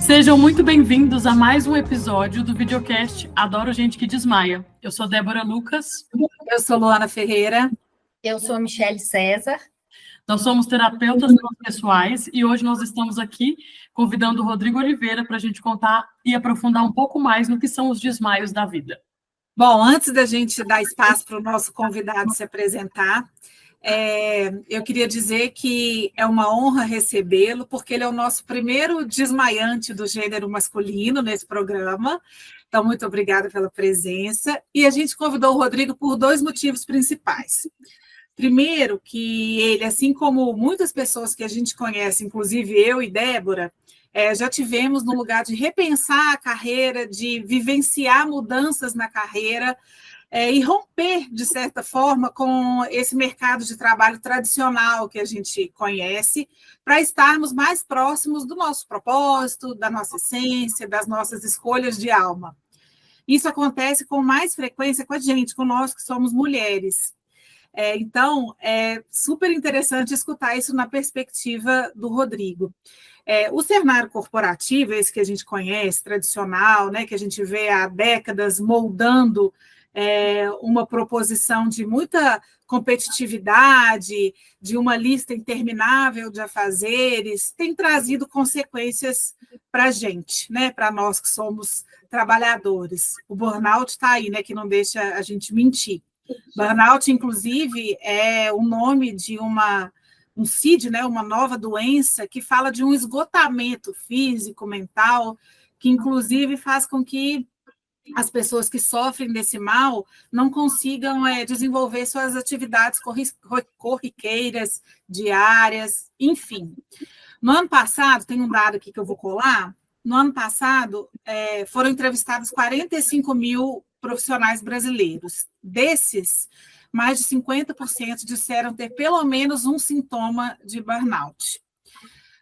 Sejam muito bem-vindos a mais um episódio do videocast Adoro Gente que Desmaia. Eu sou Débora Lucas. Eu sou Luana Ferreira. Eu sou Michele César. Nós somos terapeutas pessoais e hoje nós estamos aqui convidando o Rodrigo Oliveira para a gente contar e aprofundar um pouco mais no que são os desmaios da vida. Bom, antes da gente dar espaço para o nosso convidado se apresentar, eu queria dizer que é uma honra recebê-lo, porque ele é o nosso primeiro desmaiante do gênero masculino nesse programa. Então, muito obrigada pela presença. E a gente convidou o Rodrigo por dois motivos principais. Primeiro, que ele, assim como muitas pessoas que a gente conhece, inclusive eu e Débora, já tivemos no lugar de repensar a carreira, de vivenciar mudanças na carreira e romper, de certa forma, com esse mercado de trabalho tradicional que a gente conhece, para estarmos mais próximos do nosso propósito, da nossa essência, das nossas escolhas de alma. Isso acontece com mais frequência com a gente, com nós que somos mulheres. Então, é super interessante escutar isso na perspectiva do Rodrigo. O cenário corporativo, esse que a gente conhece, tradicional, né, que a gente vê há décadas moldando uma proposição de muita competitividade, de uma lista interminável de afazeres, tem trazido consequências para a gente, né, para nós que somos trabalhadores. O burnout está aí, né, que não deixa a gente mentir. Burnout, inclusive, é o nome de um CID, né, uma nova doença que fala de um esgotamento físico, mental, que, inclusive, faz com que as pessoas que sofrem desse mal não consigam desenvolver suas atividades corriqueiras, diárias, enfim. No ano passado, tem um dado aqui que eu vou colar, no ano passado foram entrevistados 45 mil profissionais brasileiros. Desses, mais de 50% disseram ter pelo menos um sintoma de burnout.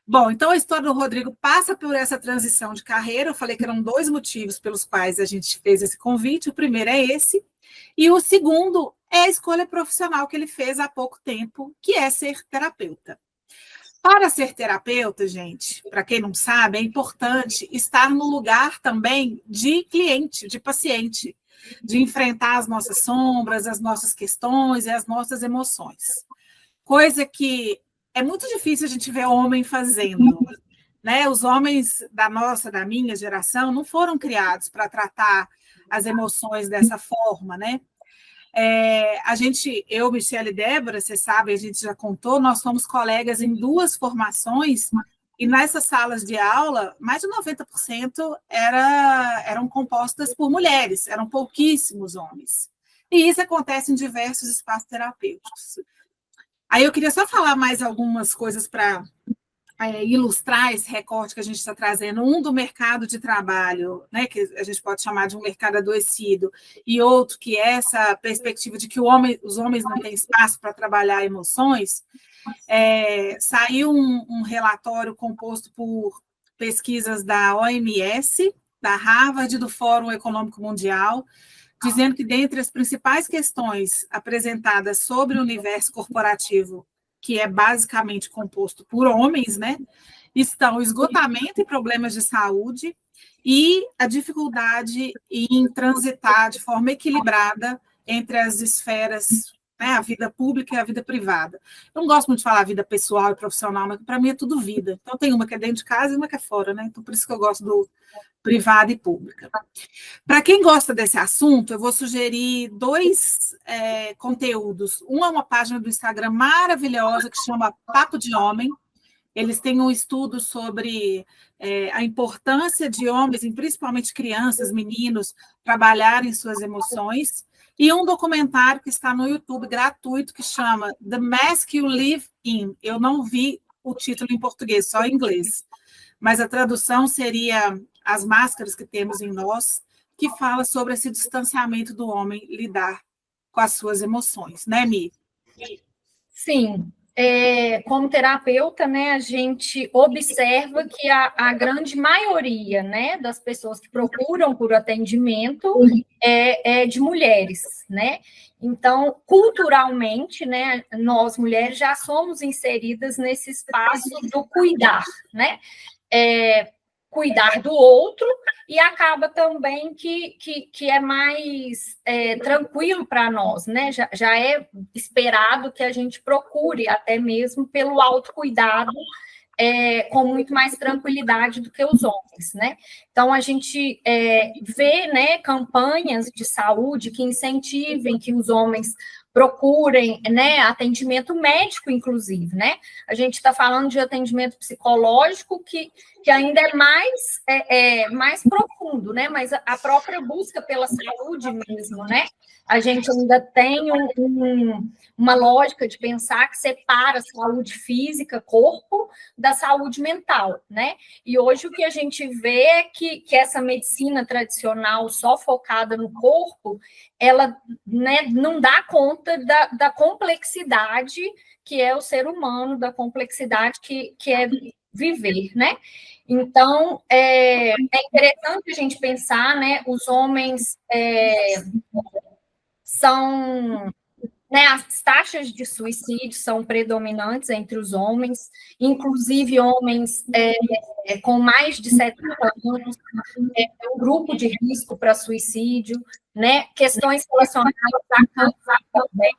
Bom, então a história do Rodrigo passa por essa transição de carreira. Eu falei que eram dois motivos pelos quais a gente fez esse convite. O primeiro é esse, e o segundo é a escolha profissional que ele fez há pouco tempo, que é ser terapeuta. Para ser terapeuta, gente, para quem não sabe, é importante estar no lugar também de cliente, de paciente, de enfrentar as nossas sombras, as nossas questões e as nossas emoções. Coisa que é muito difícil a gente ver homem fazendo, né? Os homens da minha geração, não foram criados para tratar as emoções dessa forma, né? Eu, Michele e Débora, você sabe, a gente já contou, nós somos colegas em duas formações, e nessas salas de aula, mais de 90% eram compostas por mulheres, eram pouquíssimos homens. E isso acontece em diversos espaços terapêuticos. Aí eu queria só falar mais algumas coisas para ilustrar esse recorte que a gente está trazendo, um do mercado de trabalho, né, que a gente pode chamar de um mercado adoecido, e outro que é essa perspectiva de que os homens não têm espaço para trabalhar emoções. Saiu um relatório composto por pesquisas da OMS, da Harvard e do Fórum Econômico Mundial, dizendo que dentre as principais questões apresentadas sobre o universo corporativo, que é basicamente composto por homens, né, estão o esgotamento e problemas de saúde e a dificuldade em transitar de forma equilibrada entre as esferas, né, a vida pública e a vida privada. Eu não gosto muito de falar vida pessoal e profissional, mas para mim é tudo vida. Então, tem uma que é dentro de casa e uma que é fora, né? Então, por isso que eu gosto do privada e pública. Para quem gosta desse assunto, eu vou sugerir dois conteúdos. Um é uma página do Instagram maravilhosa que chama Papo de Homem. Eles têm um estudo sobre a importância de homens, e principalmente crianças, meninos, trabalharem suas emoções. E um documentário que está no YouTube gratuito que chama The Mask You Live In. Eu não vi o título em português, só em inglês. Mas a tradução seria As Máscaras que Temos em Nós, que fala sobre esse distanciamento do homem lidar com as suas emoções, né, Mi? Sim. Como terapeuta, né, a gente observa que a grande maioria, né, das pessoas que procuram por atendimento é de mulheres, né? Então, culturalmente, né, nós mulheres já somos inseridas nesse espaço do cuidar, né? cuidar do outro, e acaba também que é mais tranquilo para nós, né? Já é esperado que a gente procure, até mesmo pelo autocuidado, com muito mais tranquilidade do que os homens, né? Então, a gente vê, né, campanhas de saúde que incentivem que os homens procurem, né, atendimento médico, inclusive, né? A gente está falando de atendimento psicológico que ainda é mais profundo, né? Mas a própria busca pela saúde mesmo, né? A gente ainda tem uma lógica de pensar que separa a saúde física, corpo, da saúde mental, né? E hoje o que a gente vê é que essa medicina tradicional só focada no corpo, ela, né, não dá conta da complexidade que é o ser humano, da complexidade que é viver, né? Então, é interessante a gente pensar, né, os homens são... Né, as taxas de suicídio são predominantes entre os homens, inclusive homens com mais de 70 anos, um grupo de risco para suicídio, né? Questões relacionadas a câncer também,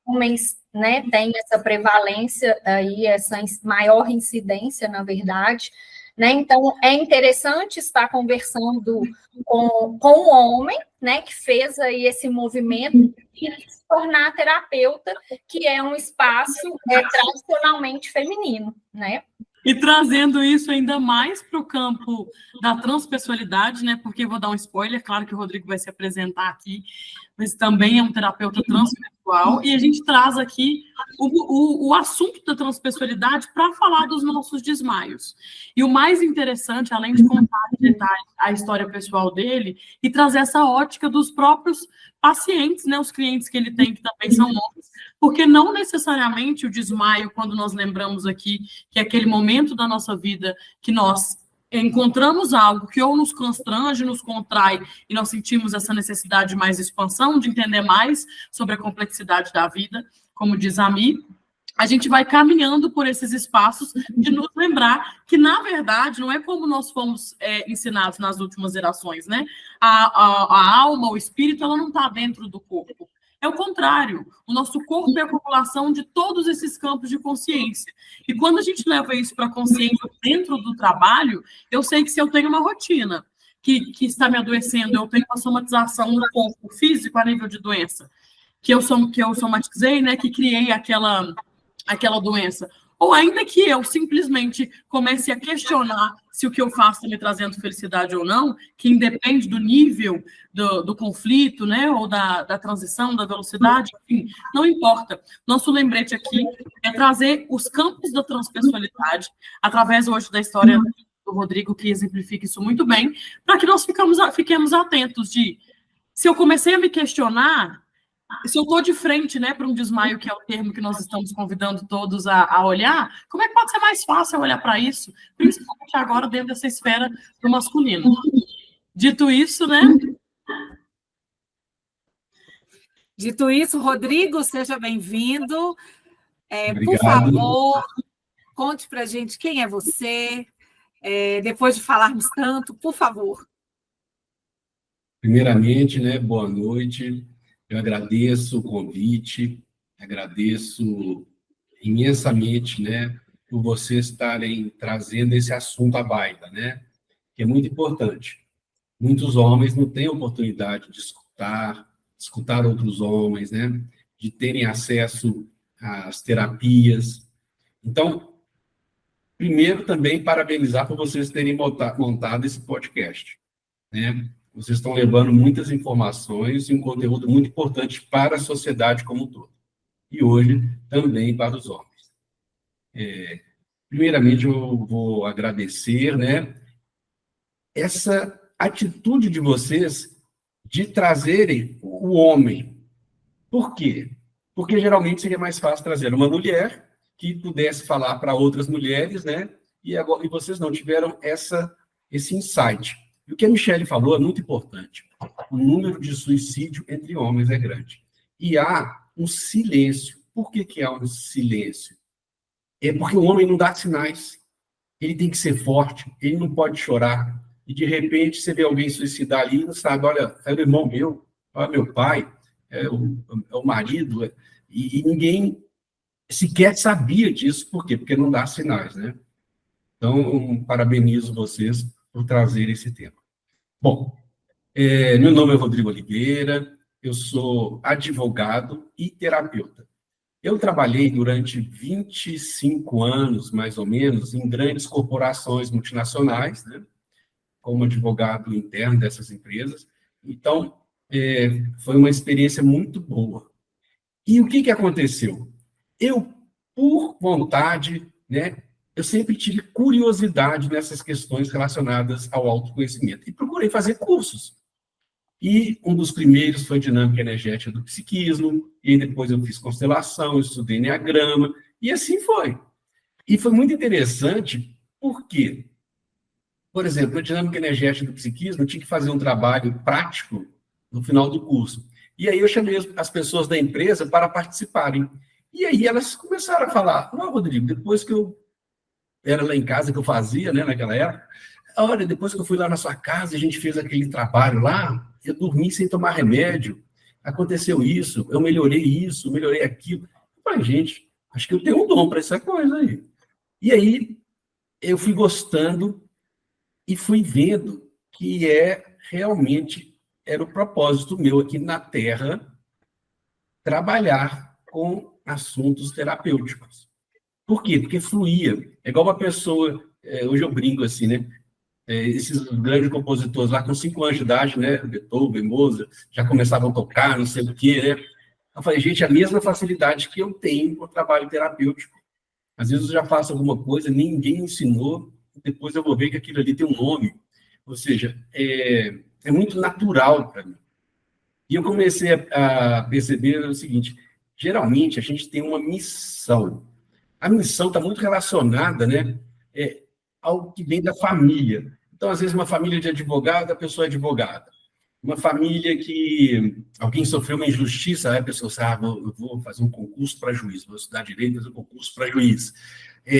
homens, né, têm essa prevalência aí, essa maior incidência, na verdade, né? Então, é interessante estar conversando com um homem, né, que fez aí esse movimento de se tornar terapeuta, que é um espaço tradicionalmente feminino, né? E trazendo isso ainda mais para o campo da transpessoalidade, né? Porque vou dar um spoiler, claro que o Rodrigo vai se apresentar aqui, mas também é um terapeuta transpessoal, e a gente traz aqui o assunto da transpessoalidade para falar dos nossos desmaios. E o mais interessante, além de contar em detalhes a história pessoal dele, e trazer essa ótica dos próprios pacientes, né? Os clientes que ele tem, que também são homens, porque não necessariamente o desmaio, quando nós lembramos aqui que é aquele momento da nossa vida que nós encontramos algo que ou nos constrange, nos contrai, e nós sentimos essa necessidade de mais expansão, de entender mais sobre a complexidade da vida, como diz a Mi, a gente vai caminhando por esses espaços de nos lembrar que, na verdade, não é como nós fomos ensinados nas últimas gerações, né? A alma, o espírito, ela não está dentro do corpo. É o contrário. O nosso corpo é a acumulação de todos esses campos de consciência. E quando a gente leva isso para a consciência dentro do trabalho, eu sei que se eu tenho uma rotina que está me adoecendo, eu tenho uma somatização no corpo físico a nível de doença, que eu somatizei, né, que criei aquela doença. Ou ainda que eu simplesmente comece a questionar se o que eu faço está me trazendo felicidade ou não, que independe do nível do conflito, né, ou da transição, da velocidade, enfim, não importa. Nosso lembrete aqui é trazer os campos da transpessoalidade, através hoje da história do Rodrigo, que exemplifica isso muito bem, para que nós fiquemos atentos de, se eu comecei a me questionar, se eu estou de frente, né, para um desmaio, que é o termo que nós estamos convidando todos a olhar, como é que pode ser mais fácil olhar para isso, principalmente agora dentro dessa esfera do masculino? Dito isso, né? Dito isso, Rodrigo, seja bem-vindo. Por favor, conte para a gente quem é você, depois de falarmos tanto, por favor. Primeiramente, né, boa noite. Eu agradeço o convite, agradeço imensamente, né, por vocês estarem trazendo esse assunto à baila, né, que é muito importante. Muitos homens não têm oportunidade de escutar outros homens, né, de terem acesso às terapias. Então, primeiro também parabenizar por vocês terem montado esse podcast, né? Vocês estão levando muitas informações e um conteúdo muito importante para a sociedade como um todo. E hoje, também para os homens. Primeiramente, eu vou agradecer, né, essa atitude de vocês de trazerem o homem. Por quê? Porque geralmente seria mais fácil trazer uma mulher que pudesse falar para outras mulheres, né? E vocês não tiveram esse insight. E o que a Michele falou é muito importante. O número de suicídio entre homens é grande. E há um silêncio. Por que há um silêncio? É porque o homem não dá sinais. ele tem que ser forte, ele não pode chorar. E, de repente, você vê alguém suicidar ali e não sabe, olha, é o irmão meu, olha meu pai, é o marido, e ninguém sequer sabia disso. Por quê? Porque não dá sinais, né? Então, parabenizo vocês por trazer esse tema. Bom, meu nome é Rodrigo Oliveira, eu sou advogado e terapeuta. Eu trabalhei durante 25 anos, mais ou menos, em grandes corporações multinacionais, né, como advogado interno dessas empresas. Então, foi uma experiência muito boa. E o que aconteceu? Eu, por vontade, né, eu sempre tive curiosidade nessas questões relacionadas ao autoconhecimento e procurei fazer cursos. E um dos primeiros foi dinâmica energética do psiquismo, e depois eu fiz constelação, eu estudei enneagrama, e assim foi. E foi muito interessante, porque, por exemplo, a dinâmica energética do psiquismo, eu tinha que fazer um trabalho prático no final do curso. E aí eu chamei as pessoas da empresa para participarem. E aí elas começaram a falar, não, Rodrigo, depois que eu era lá em casa, que eu fazia, né, naquela época, olha, depois que eu fui lá na sua casa, a gente fez aquele trabalho lá, eu dormi sem tomar remédio, aconteceu isso, eu melhorei aquilo. Eu falei, gente, acho que eu tenho um dom para essa coisa aí. E aí, eu fui gostando e fui vendo que realmente era o propósito meu aqui na Terra trabalhar com assuntos terapêuticos. Por quê? Porque fluía. É igual uma pessoa, hoje eu brinco assim, né? Esses grandes compositores lá com 5 anos de idade, né? Beethoven, Mozart, já começavam a tocar, não sei o quê, né? Eu falei, gente, a mesma facilidade que eu tenho com o trabalho terapêutico. Às vezes eu já faço alguma coisa, ninguém ensinou, depois eu vou ver que aquilo ali tem um nome. Ou seja, é muito natural para mim. E eu comecei a perceber o seguinte, geralmente a gente tem uma missão. A missão está muito relacionada, né, ao que vem da família. Então, às vezes, uma família de advogado, a pessoa é advogada. Uma família que alguém sofreu uma injustiça, aí a pessoa sabe, eu vou fazer um concurso para juiz, vou estudar direito, fazer um concurso para juiz.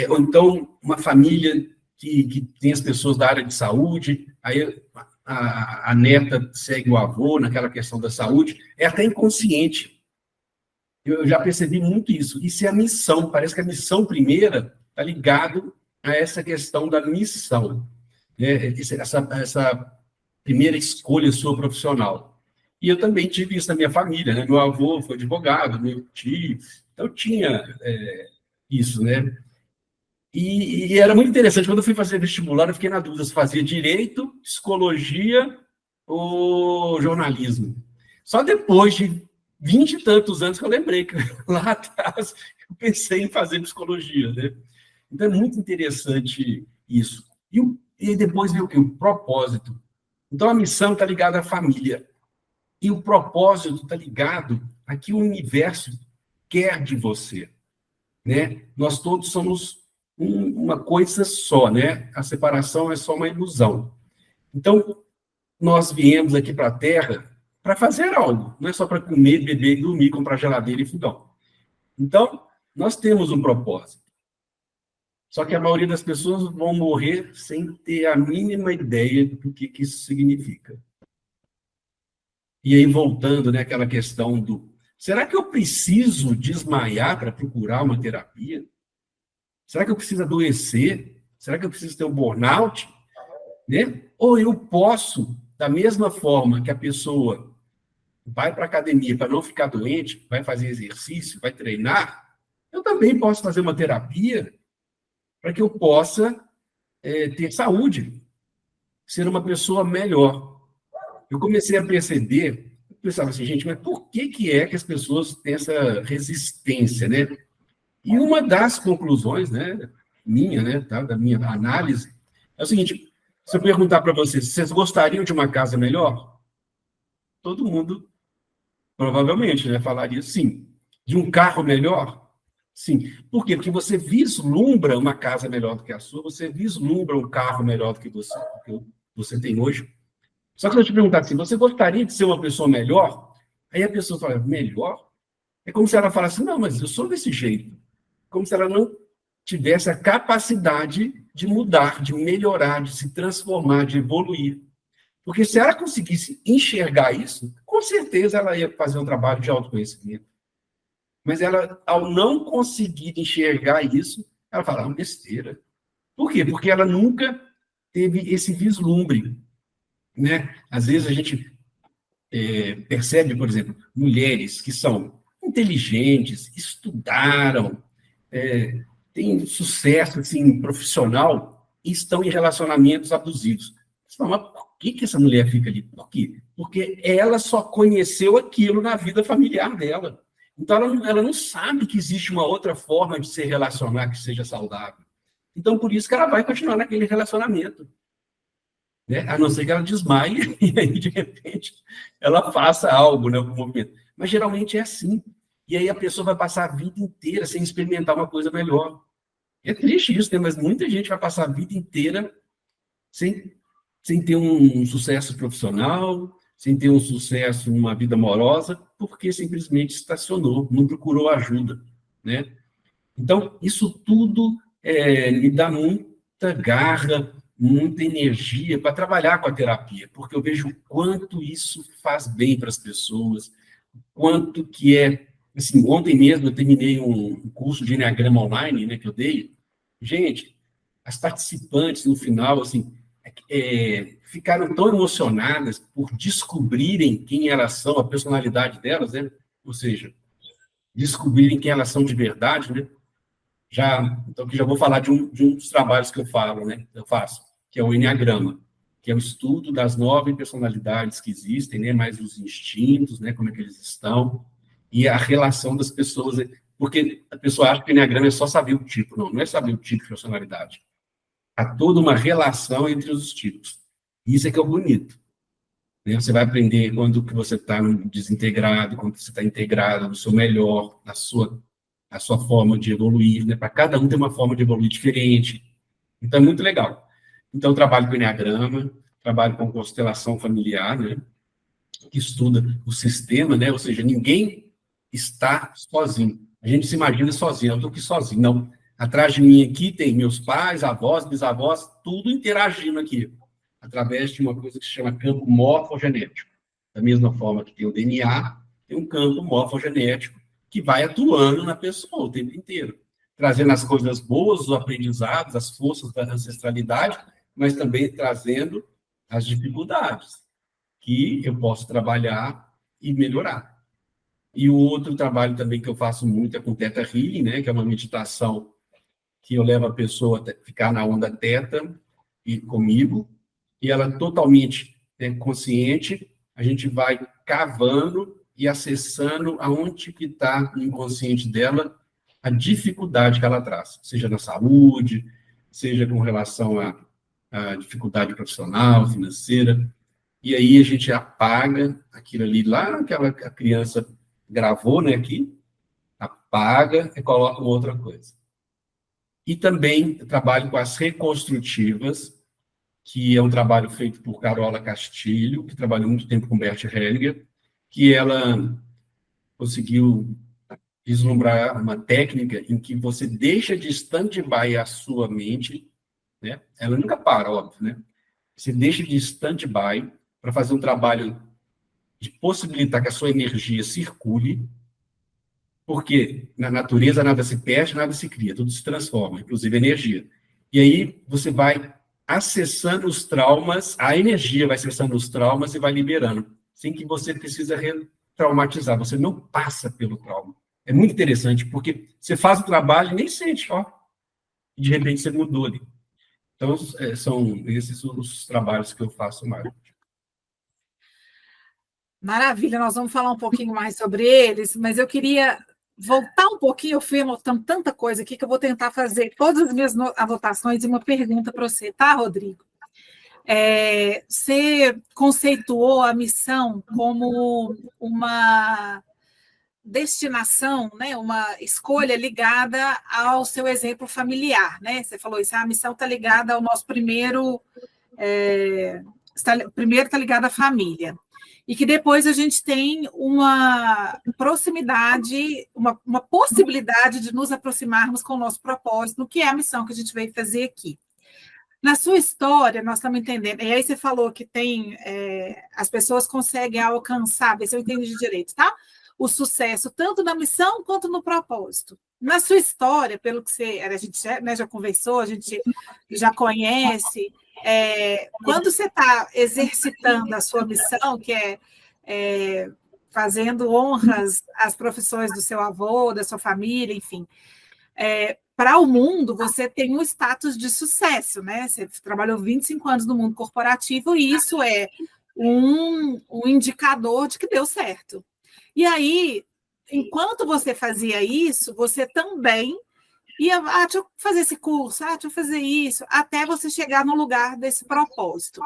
Ou então, uma família que tem as pessoas da área de saúde, aí a neta segue o avô naquela questão da saúde, é até inconsciente. Eu já percebi muito isso. Isso é a missão. Parece que a missão primeira está ligado a essa questão da missão, né? Essa primeira escolha sua profissional. E eu também tive isso na minha família, né? Meu avô foi advogado, meu tio, então tinha isso, né? E era muito interessante. Quando eu fui fazer vestibular, eu fiquei na dúvida se fazia direito, psicologia ou jornalismo. Só depois de 20 e tantos anos que eu lembrei que lá atrás eu pensei em fazer psicologia, né? Então é muito interessante isso. E depois veio o quê? O propósito. Então a missão está ligada à família. E o propósito está ligado a que o universo quer de você, né? Nós todos somos uma coisa só, né? A separação é só uma ilusão. Então, nós viemos aqui para a Terra para fazer algo, não é só para comer, beber e dormir, comprar geladeira e fogão. Então, nós temos um propósito. Só que a maioria das pessoas vão morrer sem ter a mínima ideia do que isso significa. E aí, voltando, né, àquela questão do... Será que eu preciso desmaiar para procurar uma terapia? Será que eu preciso adoecer? Será que eu preciso ter um burnout? Né? Ou eu posso, da mesma forma que a pessoa vai para a academia para não ficar doente, vai fazer exercício, vai treinar, eu também posso fazer uma terapia para que eu possa ter saúde, ser uma pessoa melhor. Eu comecei a perceber, eu pensava assim, gente, mas por que é que as pessoas têm essa resistência, né? E uma das conclusões, né, minha, né, tá, da minha análise, é o seguinte, se eu perguntar para vocês gostariam de uma casa melhor? Todo mundo, provavelmente, né, falaria sim. De um carro melhor? Sim. Por quê? Porque você vislumbra uma casa melhor do que a sua, você vislumbra um carro melhor do que você tem hoje. Só que se eu te perguntar assim, você gostaria de ser uma pessoa melhor? Aí a pessoa fala, melhor? É como se ela falasse, não, mas eu sou desse jeito. Como se ela não tivesse a capacidade de mudar, de melhorar, de se transformar, de evoluir. Porque se ela conseguisse enxergar isso, com certeza ela ia fazer um trabalho de autoconhecimento. Mas ela, ao não conseguir enxergar isso, ela fala, uma besteira. Por quê? Porque ela nunca teve esse vislumbre, né? Às vezes a gente percebe, por exemplo, mulheres que são inteligentes, estudaram, têm sucesso assim, profissional e estão em relacionamentos abusivos. Você fala, mas por que essa mulher fica ali? Por quê? Porque ela só conheceu aquilo na vida familiar dela. Então, ela não sabe que existe uma outra forma de se relacionar que seja saudável. Então, por isso que ela vai continuar naquele relacionamento. Né? A não ser que ela desmaie e aí, de repente, ela faça algo, né, algum movimento. Mas, geralmente, é assim. E aí a pessoa vai passar a vida inteira sem experimentar uma coisa melhor. É triste isso, né? Mas muita gente vai passar a vida inteira sem ter um sucesso profissional, sem ter um sucesso numa vida amorosa, porque simplesmente estacionou, não procurou ajuda, né? Então, isso tudo me dá muita garra, muita energia para trabalhar com a terapia, porque eu vejo o quanto isso faz bem para as pessoas, quanto que assim, ontem mesmo eu terminei um curso de Enneagrama online, né, que eu dei. Gente, as participantes no final, assim, ficaram tão emocionadas por descobrirem quem elas são, a personalidade delas, né? Ou seja, descobrirem quem elas são de verdade, né? Então, aqui já vou falar de um dos trabalhos que eu faço, que é o Enneagrama, que é o estudo das 9 personalidades que existem, né? Mais os instintos, né? Como é que eles estão, e a relação das pessoas, porque a pessoa acha que o Enneagrama é só saber o tipo, não é saber o tipo de personalidade. Há toda uma relação entre os tipos. Isso é que é o bonito. Né? Você vai aprender quando que você está desintegrado, quando você está integrado, no seu melhor, a sua forma de evoluir. Né? Para cada um tem uma forma de evoluir diferente. Então, é muito legal. Então, eu trabalho com Enneagrama, trabalho com constelação familiar, né? Que estuda o sistema, né? Ou seja, ninguém está sozinho. A gente se imagina sozinho, eu estou aqui sozinho. Não. Atrás de mim aqui tem meus pais, avós, bisavós, tudo interagindo aqui, através de uma coisa que se chama campo morfogenético. Da mesma forma que tem o DNA, tem um campo morfogenético que vai atuando na pessoa o tempo inteiro, trazendo as coisas boas, os aprendizados, as forças da ancestralidade, mas também trazendo as dificuldades que eu posso trabalhar e melhorar. E o outro trabalho também que eu faço muito é com Theta Healing, né, que é uma meditação que eu levo a pessoa a ficar na onda Theta e comigo, e ela totalmente consciente, a gente vai cavando e acessando aonde que está no inconsciente dela a dificuldade que ela traz, seja na saúde, seja com relação à dificuldade profissional, financeira, e aí a gente apaga aquilo ali, lá que a criança gravou, né, aqui, apaga e coloca uma outra coisa. E também trabalho com as reconstrutivas, que é um trabalho feito por Carola Castilho, que trabalhou muito tempo com Bert Hellinger, que ela conseguiu vislumbrar uma técnica em que você deixa de stand-by a sua mente, né? Ela nunca para, óbvio, né? Você deixa de stand-by para fazer um trabalho de possibilitar que a sua energia circule, porque na natureza nada se perde, nada se cria, tudo se transforma, inclusive energia. E aí você vai acessando os traumas, a energia vai acessando os traumas e vai liberando, sem que você precisa retraumatizar, você não passa pelo trauma. É muito interessante, porque você faz o trabalho e nem sente, ó, e de repente você mudou ali. Então, são esses os trabalhos que eu faço mais. Maravilha, nós vamos falar um pouquinho mais sobre eles, mas eu queria voltar um pouquinho, eu fui anotando tanta coisa aqui que eu vou tentar fazer todas as minhas anotações e uma pergunta para você, tá, Rodrigo? Você conceituou a missão como uma destinação, né, uma escolha ligada ao seu exemplo familiar, né? Você falou isso, a missão está ligada ao nosso primeiro está ligada à família. e que depois a gente tem uma proximidade, uma possibilidade de nos aproximarmos com o nosso propósito, que é a missão que a gente veio fazer aqui. Na sua história, nós estamos entendendo, e aí você falou que tem, as pessoas conseguem alcançar, ver se eu entendi direito, tá? O sucesso, tanto na missão quanto no propósito. Na sua história, pelo que a gente já conversou, a gente já conhece, quando você está exercitando a sua missão, que é fazendo honras às profissões do seu avô, da sua família, enfim, para o mundo, você tem um status de sucesso, né? Você trabalhou 25 anos no mundo corporativo e isso é um indicador de que deu certo. E aí, enquanto você fazia isso, você também ia, deixa eu fazer esse curso, deixa eu fazer isso, até você chegar no lugar desse propósito.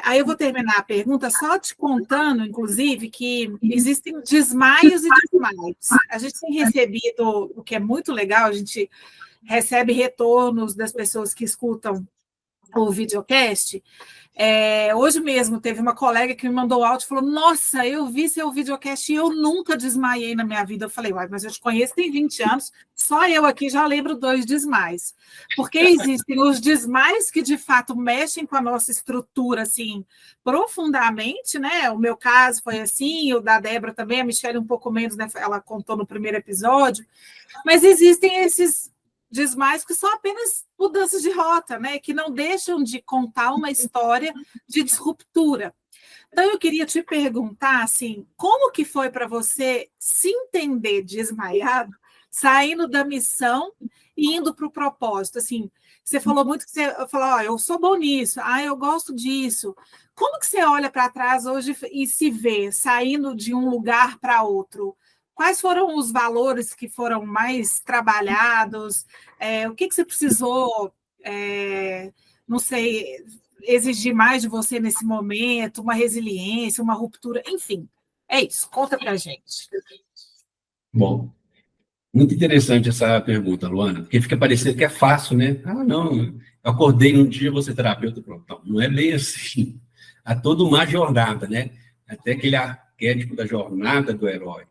Aí eu vou terminar a pergunta só te contando, inclusive, que existem desmaios e desmaios. A gente tem recebido, o que é muito legal, a gente recebe retornos das pessoas que escutam o videocast. Hoje mesmo teve uma colega que me mandou áudio e falou: nossa, eu vi seu videocast e eu nunca desmaiei na minha vida. Eu falei: uai, mas eu te conheço tem 20 anos, só eu aqui já lembro 2 desmaios. Porque existem os desmaios que de fato mexem com a nossa estrutura assim profundamente, né? O meu caso foi assim, o da Débora também, a Michelle um pouco menos, né? Ela contou no primeiro episódio, mas existem esses desmaios que são apenas mudanças de rota, né? Que não deixam de contar uma história de disruptura. Então, eu queria te perguntar, assim, como que foi para você se entender desmaiado, saindo da missão e indo para o propósito? Assim, você falou muito que você falou, eu sou bom nisso, eu gosto disso. Como que você olha para trás hoje e se vê saindo de um lugar para outro? Quais foram os valores que foram mais trabalhados? O que você precisou, não sei, exigir mais de você nesse momento? Uma resiliência, uma ruptura, enfim. É isso, conta para a gente. Bom, muito interessante essa pergunta, Luana, porque fica parecendo que é fácil, né? Não, eu acordei num dia, vou ser terapeuta, pronto. Não é bem assim. Há toda uma jornada, né? Até aquele arquétipo da jornada do herói.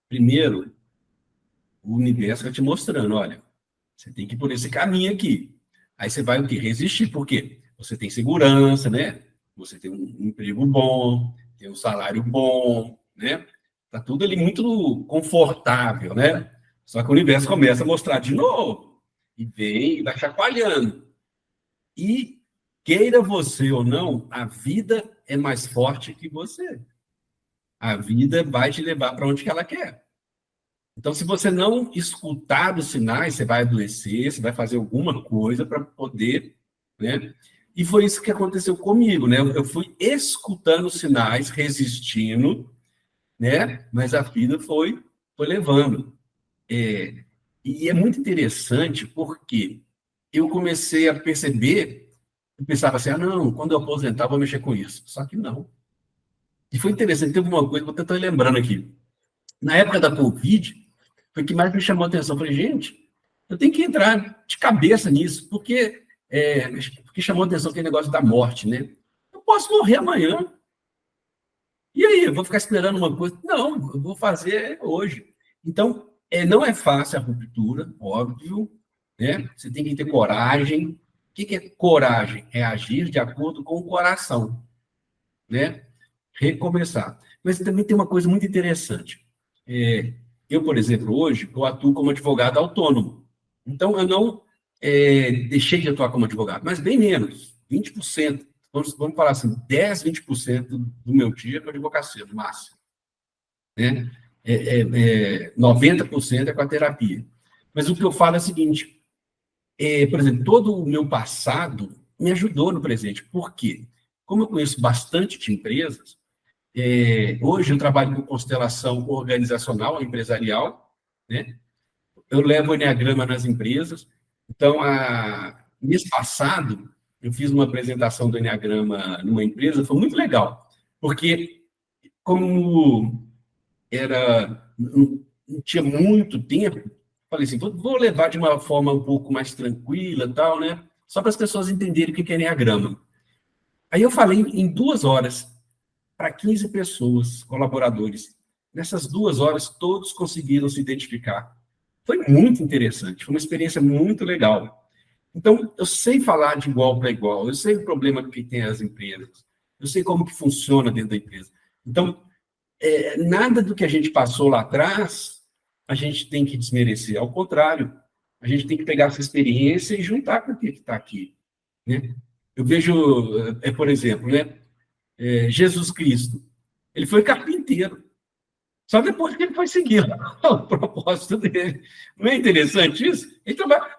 Primeiro, o universo vai te mostrando, olha, você tem que ir por esse caminho aqui. Aí você vai o quê? Resistir, por quê? Você tem segurança, né? Você tem um emprego bom, tem um salário bom, né? Tá tudo ali muito confortável, né? Só que o universo começa a mostrar de novo. E vem, e vai chacoalhando. E, queira você ou não, a vida é mais forte que você. A vida vai te levar para onde que ela quer. Então, se você não escutar os sinais, você vai adoecer, você vai fazer alguma coisa para poder, né? E foi isso que aconteceu comigo, né? Eu fui escutando os sinais, resistindo, né? Mas a vida foi levando. E é muito interessante porque eu comecei a perceber, eu pensava assim, não, quando eu aposentar, eu vou mexer com isso. Só que não. E foi interessante, teve uma coisa que eu estou lembrando aqui. Na época da Covid, foi o que mais me chamou a atenção. Eu falei, gente, eu tenho que entrar de cabeça nisso, porque chamou a atenção aquele negócio da morte, né? Eu posso morrer amanhã. E aí, eu vou ficar esperando uma coisa? Não, eu vou fazer hoje. Então, não é fácil a ruptura, óbvio, né? Você tem que ter coragem. O que é coragem? É agir de acordo com o coração, né? Recomeçar. Mas também tem uma coisa muito interessante. Eu, por exemplo, hoje, eu atuo como advogado autônomo. Então, eu não deixei de atuar como advogado, mas bem menos, 20%. Vamos falar assim, 10%, 20% do meu dia para advocacia, no máximo. Né? 90% é com a terapia. Mas o que eu falo é o seguinte, por exemplo, todo o meu passado me ajudou no presente. Por quê? Como eu conheço bastante de empresas, hoje eu trabalho com constelação organizacional, empresarial, né? Eu levo o Enneagrama nas empresas. Então, mês passado, eu fiz uma apresentação do Enneagrama numa empresa, foi muito legal, porque como não tinha muito tempo, falei assim, vou levar de uma forma um pouco mais tranquila, tal, né? Só para as pessoas entenderem o que é Enneagrama. Aí eu falei em 2 horas, para 15 pessoas, colaboradores. Nessas 2 horas, todos conseguiram se identificar. Foi muito interessante, foi uma experiência muito legal. Então, eu sei falar de igual para igual, eu sei o problema que tem as empresas, eu sei como que funciona dentro da empresa. Então, nada do que a gente passou lá atrás, a gente tem que desmerecer. Ao contrário, a gente tem que pegar essa experiência e juntar com o que está aqui, né? Eu vejo, por exemplo, né, Jesus Cristo. Ele foi carpinteiro. Só depois que ele foi seguir o propósito dele. Não é interessante isso?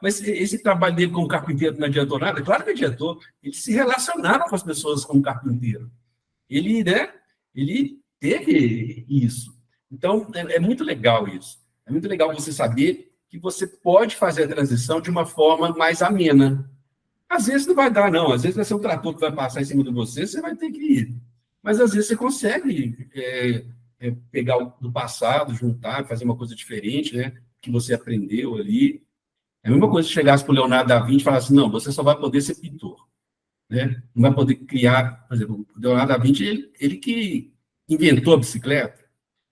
Mas esse trabalho dele como carpinteiro não adiantou nada? Claro que adiantou. Ele se relacionava com as pessoas como carpinteiro. Ele, né, ele teve isso. Então, é muito legal isso. É muito legal você saber que você pode fazer a transição de uma forma mais amena. Às vezes não vai dar, não. Às vezes vai ser um trator que vai passar em cima de você, você vai ter que ir. Mas às vezes você consegue pegar do passado, juntar, fazer uma coisa diferente, né? Que você aprendeu ali. É a mesma coisa se chegasse para o Leonardo da Vinci e falasse, não, você só vai poder ser pintor, né? Não vai poder criar, por exemplo, o Leonardo da Vinci, ele que inventou a bicicleta,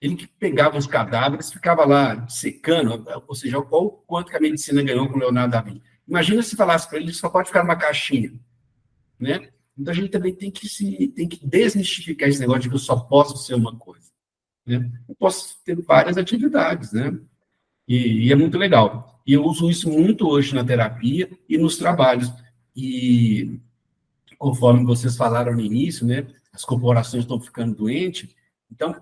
ele que pegava os cadáveres, ficava lá secando, ou seja, quanto que a medicina ganhou com o Leonardo da Vinci. Imagina se falasse para ele que só pode ficar numa caixinha, né? Então a gente também tem que desmistificar esse negócio de que eu só posso ser uma coisa, né? Eu posso ter várias atividades, né? E é muito legal. E eu uso isso muito hoje na terapia e nos trabalhos. E conforme vocês falaram no início, né? As corporações estão ficando doentes. Então,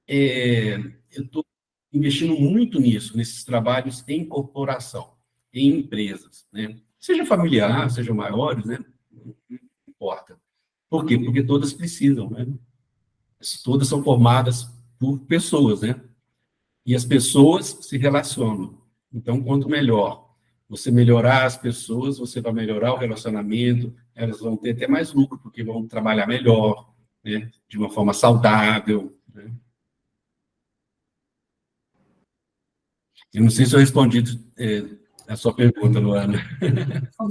eu estou investindo muito nisso, nesses trabalhos em corporação, em empresas, né? Seja familiar, seja maiores, né? Não importa. Por quê? Porque todas precisam, né? Todas são formadas por pessoas, né? E as pessoas se relacionam. Então, quanto melhor você melhorar as pessoas, você vai melhorar o relacionamento, elas vão ter até mais lucro, porque vão trabalhar melhor, né? De uma forma saudável, né? Eu não sei se eu respondi a sua pergunta, Luana.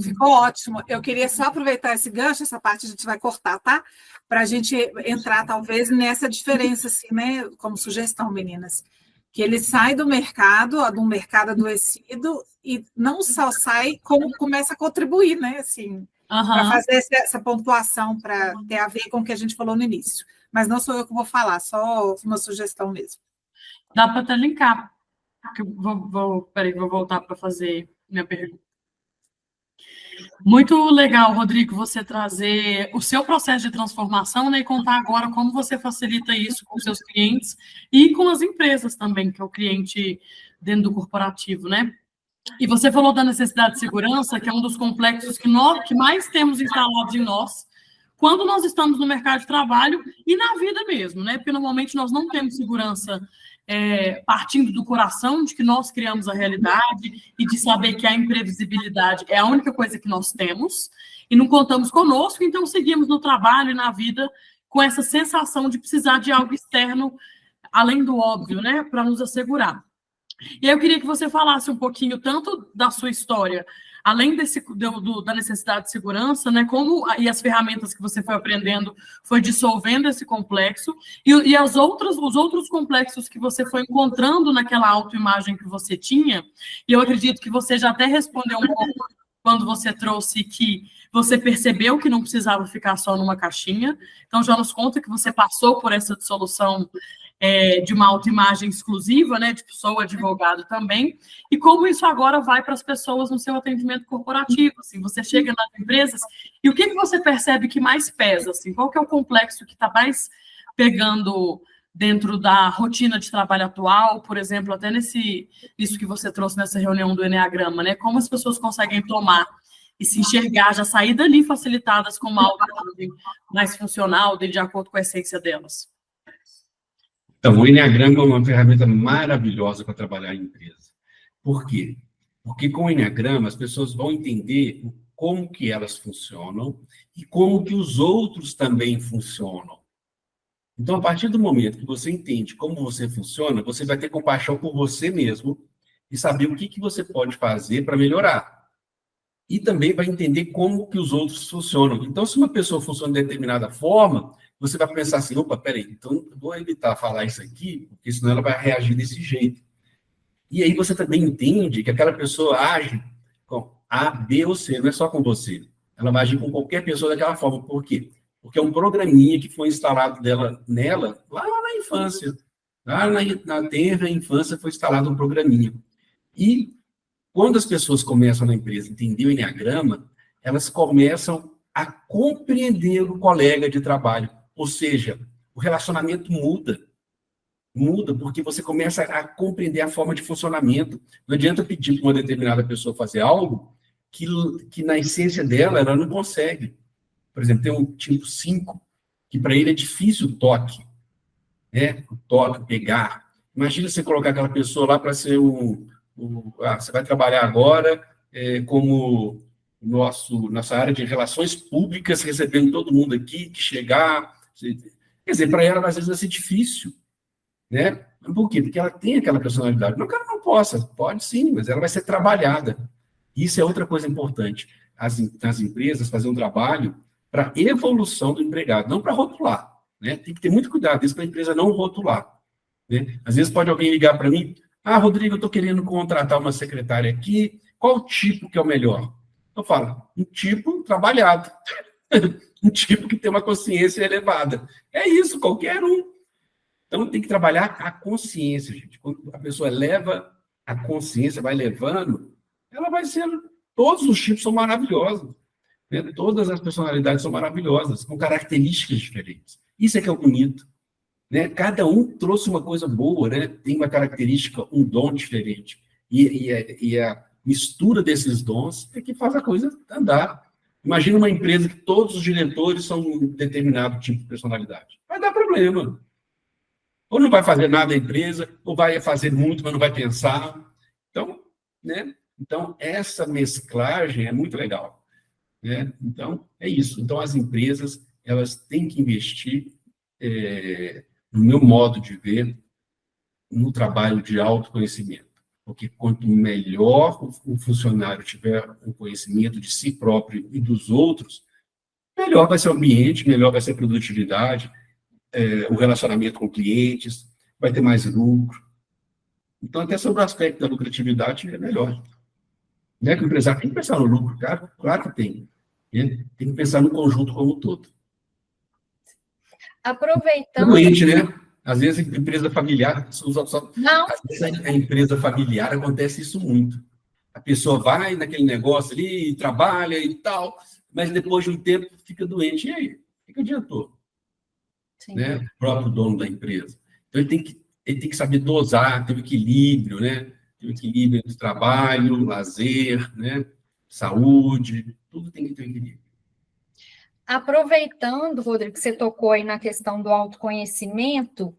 Ficou ótimo. Eu queria só aproveitar esse gancho, essa parte a gente vai cortar, tá? Para a gente entrar, talvez, nessa diferença, assim, né? Como sugestão, meninas. Que ele sai do mercado adoecido, e não só sai, como começa a contribuir, né? Assim, para fazer essa pontuação, para ter a ver com o que a gente falou no início. Mas não sou eu que vou falar, só uma sugestão mesmo. Dá para até linkar. Peraí, vou voltar para fazer minha pergunta. Muito legal, Rodrigo, você trazer o seu processo de transformação, né, e contar agora como você facilita isso com seus clientes e com as empresas também, que é o cliente dentro do corporativo, né? E você falou da necessidade de segurança, que é um dos complexos que mais temos instalados em nós, quando nós estamos no mercado de trabalho e na vida mesmo, né? Porque normalmente nós não temos segurança partindo do coração, de que nós criamos a realidade e de saber que a imprevisibilidade é a única coisa que nós temos e não contamos conosco, então seguimos no trabalho e na vida com essa sensação de precisar de algo externo, além do óbvio, né, para nos assegurar. E aí eu queria que você falasse um pouquinho tanto da sua história, além da necessidade de segurança, né, como e as ferramentas que você foi aprendendo foi dissolvendo esse complexo, e os outros complexos que você foi encontrando naquela autoimagem que você tinha, e eu acredito que você já até respondeu um pouco quando você trouxe que você percebeu que não precisava ficar só numa caixinha, então já nos conta que você passou por essa dissolução de uma autoimagem exclusiva, né? Tipo, sou advogado também, e como isso agora vai para as pessoas no seu atendimento corporativo, assim, você chega nas empresas, e o que você percebe que mais pesa, assim, qual que é o complexo que está mais pegando dentro da rotina de trabalho atual, por exemplo, até isso que você trouxe nessa reunião do Enneagrama, né? Como as pessoas conseguem tomar e se enxergar, já sair dali facilitadas com uma autoimagem mais funcional, de acordo com a essência delas. Então, o Enneagrama é uma ferramenta maravilhosa para trabalhar em empresa. Por quê? Porque com o Enneagrama as pessoas vão entender como que elas funcionam e como que os outros também funcionam. Então, a partir do momento que você entende como você funciona, você vai ter compaixão por você mesmo e saber o que você pode fazer para melhorar. E também vai entender como que os outros funcionam. Então, se uma pessoa funciona de determinada forma, você vai pensar assim, opa, peraí, então eu vou evitar falar isso aqui, porque senão ela vai reagir desse jeito. E aí você também entende que aquela pessoa age com A, B ou C, não é só com você. Ela vai agir com qualquer pessoa daquela forma. Por quê? Porque é um programinha que foi instalado nela lá na infância. Lá na tenra infância foi instalado um programinha. E quando as pessoas começam na empresa a entender o Enneagrama, elas começam a compreender o colega de trabalho. Ou seja, o relacionamento muda. Muda, porque você começa a compreender a forma de funcionamento. Não adianta pedir para uma determinada pessoa fazer algo que na essência dela, ela não consegue. Por exemplo, tem um tipo 5, que para ele é difícil o toque, né? O toque, pegar. Imagina você colocar aquela pessoa lá para ser você vai trabalhar agora como nossa área de relações públicas, recebendo todo mundo aqui, que chegar. Quer dizer, para ela, às vezes, vai ser difícil. Né? Por quê? Porque ela tem aquela personalidade. Não que ela não possa, pode sim, mas ela vai ser trabalhada. Isso é outra coisa importante. As empresas fazer um trabalho para evolução do empregado, não para rotular. Né? Tem que ter muito cuidado isso para a empresa não rotular. Né? Às vezes pode alguém ligar para mim, Rodrigo, eu estou querendo contratar uma secretária aqui, qual tipo que é o melhor? Eu falo, um tipo trabalhado. Um tipo que tem uma consciência elevada. É isso, qualquer um. Então, tem que trabalhar a consciência, gente. Quando a pessoa eleva a consciência, vai levando, ela vai sendo... Todos os tipos são maravilhosos. Né? Todas as personalidades são maravilhosas, com características diferentes. Isso é que é o bonito. Né? Cada um trouxe uma coisa boa, né? Tem uma característica, um dom diferente. E a mistura desses dons é que faz a coisa andar. Imagina uma empresa que todos os diretores são um determinado tipo de personalidade. Vai dar problema. Ou não vai fazer nada a empresa, ou vai fazer muito, mas não vai pensar. Então, né? Então, essa mesclagem é muito legal. Né? Então, é isso. Então, as empresas, elas têm que investir, no meu modo de ver, no trabalho de autoconhecimento. Porque quanto melhor o funcionário tiver o conhecimento de si próprio e dos outros, melhor vai ser o ambiente, melhor vai ser a produtividade, o relacionamento com clientes, vai ter mais lucro. Então, até sobre o aspecto da lucratividade, é melhor. Não é que o empresário tem que pensar no lucro, claro que tem. Né? Tem que pensar no conjunto como um todo. Aproveitando... Doente, né? Às vezes, a empresa familiar... Não. Às vezes, a empresa familiar acontece isso muito. A pessoa vai naquele negócio ali, trabalha e tal, mas depois de um tempo fica doente. E aí? O que adiantou? Né? O próprio dono da empresa. Então, ele tem que saber dosar, ter o equilíbrio, né? Ter o equilíbrio entre trabalho, lazer, né? Saúde, tudo tem que ter equilíbrio. Aproveitando, Rodrigo, que você tocou aí na questão do autoconhecimento,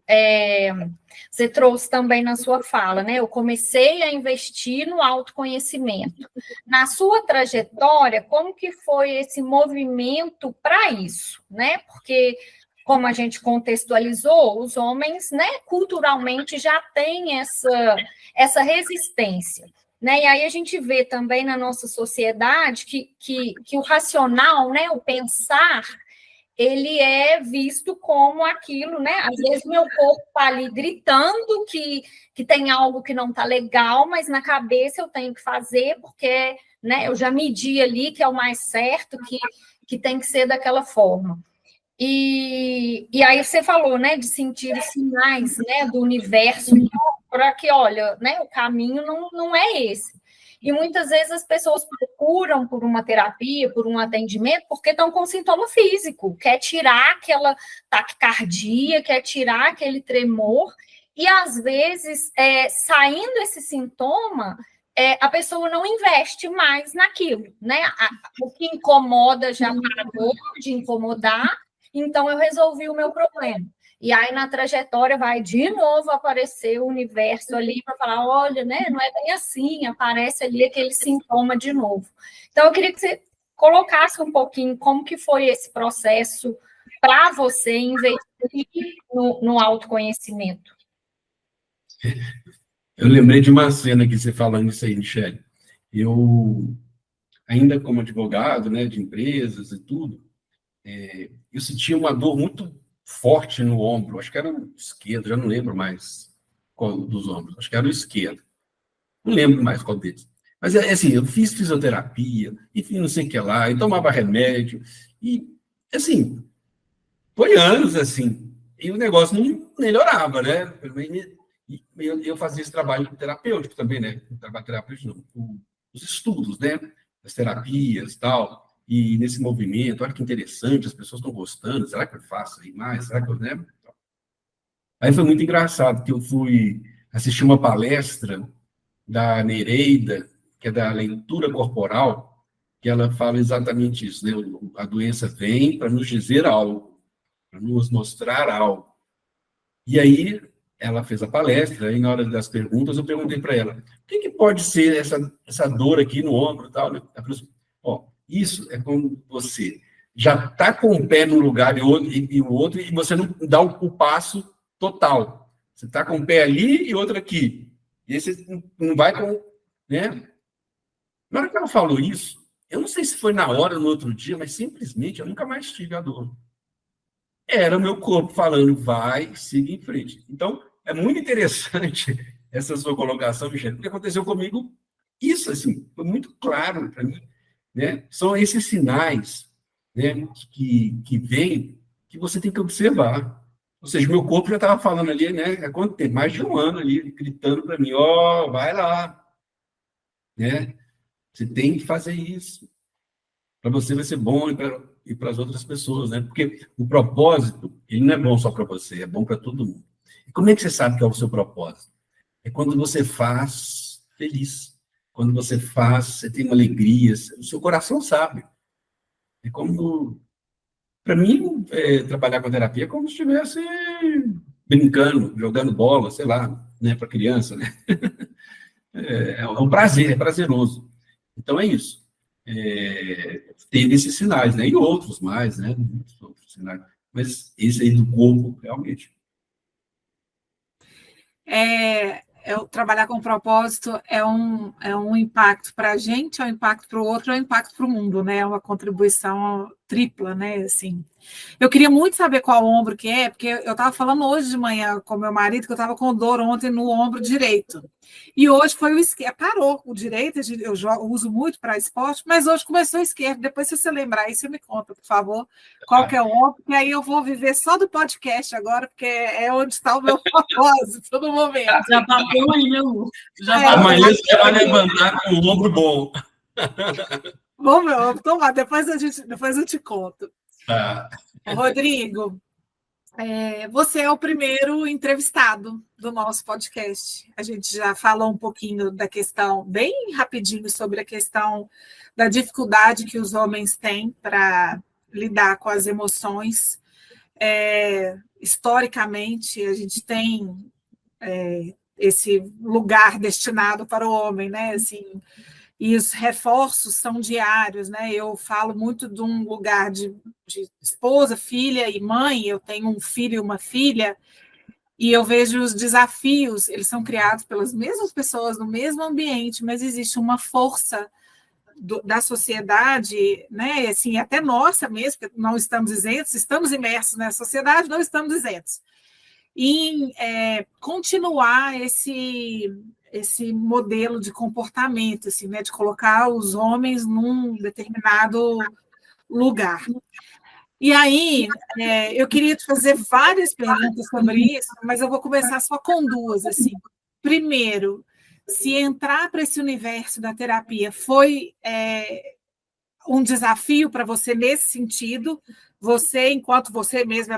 você trouxe também na sua fala, né? Eu comecei a investir no autoconhecimento. Na sua trajetória, como que foi esse movimento para isso, né? Porque, como a gente contextualizou, os homens, né, culturalmente já têm essa resistência. Né? E aí a gente vê também na nossa sociedade que o racional, né, o pensar, ele é visto como aquilo, né? Às vezes meu corpo está ali gritando que tem algo que não está legal, mas na cabeça eu tenho que fazer, porque, né, eu já medi ali que é o mais certo, que tem que ser daquela forma. E aí você falou, né, de sentir os sinais, né, do universo, para que, olha, né, o caminho não é esse. E muitas vezes as pessoas procuram por uma terapia, por um atendimento, porque estão com sintoma físico, quer tirar aquela taquicardia, quer tirar aquele tremor, e às vezes, saindo esse sintoma, a pessoa não investe mais naquilo, né? O que incomoda já parou de incomodar, então eu resolvi o meu problema. E aí, na trajetória, vai de novo aparecer o universo ali para falar, olha, né, não é bem assim, aparece ali aquele sintoma de novo. Então, eu queria que você colocasse um pouquinho como que foi esse processo para você investir no autoconhecimento. Eu lembrei de uma cena que você falando isso aí, Michele. Eu, ainda como advogado, né, de empresas e tudo, eu sentia uma dor muito forte no ombro, acho que era o esquerdo, já não lembro mais qual dos ombros, acho que era o esquerdo. Não lembro mais qual deles. Mas, assim, eu fiz fisioterapia, e fiz não sei o que lá, e tomava remédio, e, assim, foi anos, assim, e o negócio não melhorava, né? E eu fazia esse trabalho terapêutico também, né? O trabalho terapêutico, não, os estudos, né? As terapias e tal, e nesse movimento, olha que interessante, as pessoas estão gostando, será que eu faço aí mais? Será que eu, né? Aí foi muito engraçado, que eu fui assistir uma palestra da Nereida, que é da leitura corporal, que ela fala exatamente isso, né? A doença vem para nos dizer algo, para nos mostrar algo. E aí ela fez a palestra, e na hora das perguntas eu perguntei para ela, o que pode ser essa dor aqui no ombro e tal, né? Ela falou assim, ó, isso é quando você já está com o pé num lugar e o outro, e você não dá o passo total. Você está com o pé ali e outro aqui. E aí você não vai com... Né? Na hora que ela falou isso, eu não sei se foi na hora ou no outro dia, mas simplesmente eu nunca mais tive a dor. Era o meu corpo falando, vai, siga em frente. Então, é muito interessante essa sua colocação, Michele, porque aconteceu comigo isso, assim, foi muito claro para mim, né? São esses sinais, né, que vêm, que você tem que observar. Ou seja, meu corpo já estava falando ali, né, há quanto tempo? Mais de um ano ali, gritando para mim, ó, vai lá, né? Você tem que fazer isso. Para você vai ser bom e para as outras pessoas, né? Porque o propósito, ele não é bom só para você, é bom para todo mundo. E como é que você sabe que é o seu propósito? É quando você faz feliz. Quando você faz, você tem uma alegria, o seu coração sabe. É como, para mim, trabalhar com terapia é como se estivesse brincando, jogando bola, sei lá, né, para criança, né? É um prazer, é prazeroso. Então é isso. Teve esses sinais, né? E outros mais, né? Muitos outros sinais. Mas esse aí do corpo, realmente. Trabalhar com propósito é um impacto para a gente, é um impacto para o outro, é um impacto para o mundo, né? É uma contribuição tripla, né? Assim. Eu queria muito saber qual ombro que é, porque eu estava falando hoje de manhã com meu marido que eu estava com dor ontem no ombro direito. E hoje foi o esquerdo. Parou o direito, eu uso muito para esporte, mas hoje começou o esquerdo. Depois, se você lembrar aí, você me conta, por favor, qual que é o ombro, porque aí eu vou viver só do podcast agora, porque é onde está o meu propósito no momento. Já bateu aí, Lu. Amanhã você vai levantar com o ombro bom. Bom, meu ombro, então lá, depois eu te conto. Tá. Rodrigo, você é o primeiro entrevistado do nosso podcast. A gente já falou um pouquinho da questão, bem rapidinho, sobre a questão da dificuldade que os homens têm para lidar com as emoções. Historicamente, a gente tem esse lugar destinado para o homem, né? Assim, e os reforços são diários, né? Eu falo muito de um lugar de esposa, filha e mãe. Eu tenho um filho e uma filha, e eu vejo os desafios, eles são criados pelas mesmas pessoas, no mesmo ambiente, mas existe uma força da sociedade, né? Assim, até nossa mesmo, porque não estamos isentos, estamos imersos nessa sociedade, não estamos isentos. Em continuar esse modelo de comportamento, assim, né, de colocar os homens num determinado lugar. E aí, eu queria te fazer várias perguntas sobre isso, mas eu vou começar só com duas. Assim. Primeiro, se entrar para esse universo da terapia foi um desafio para você nesse sentido, você, enquanto você mesma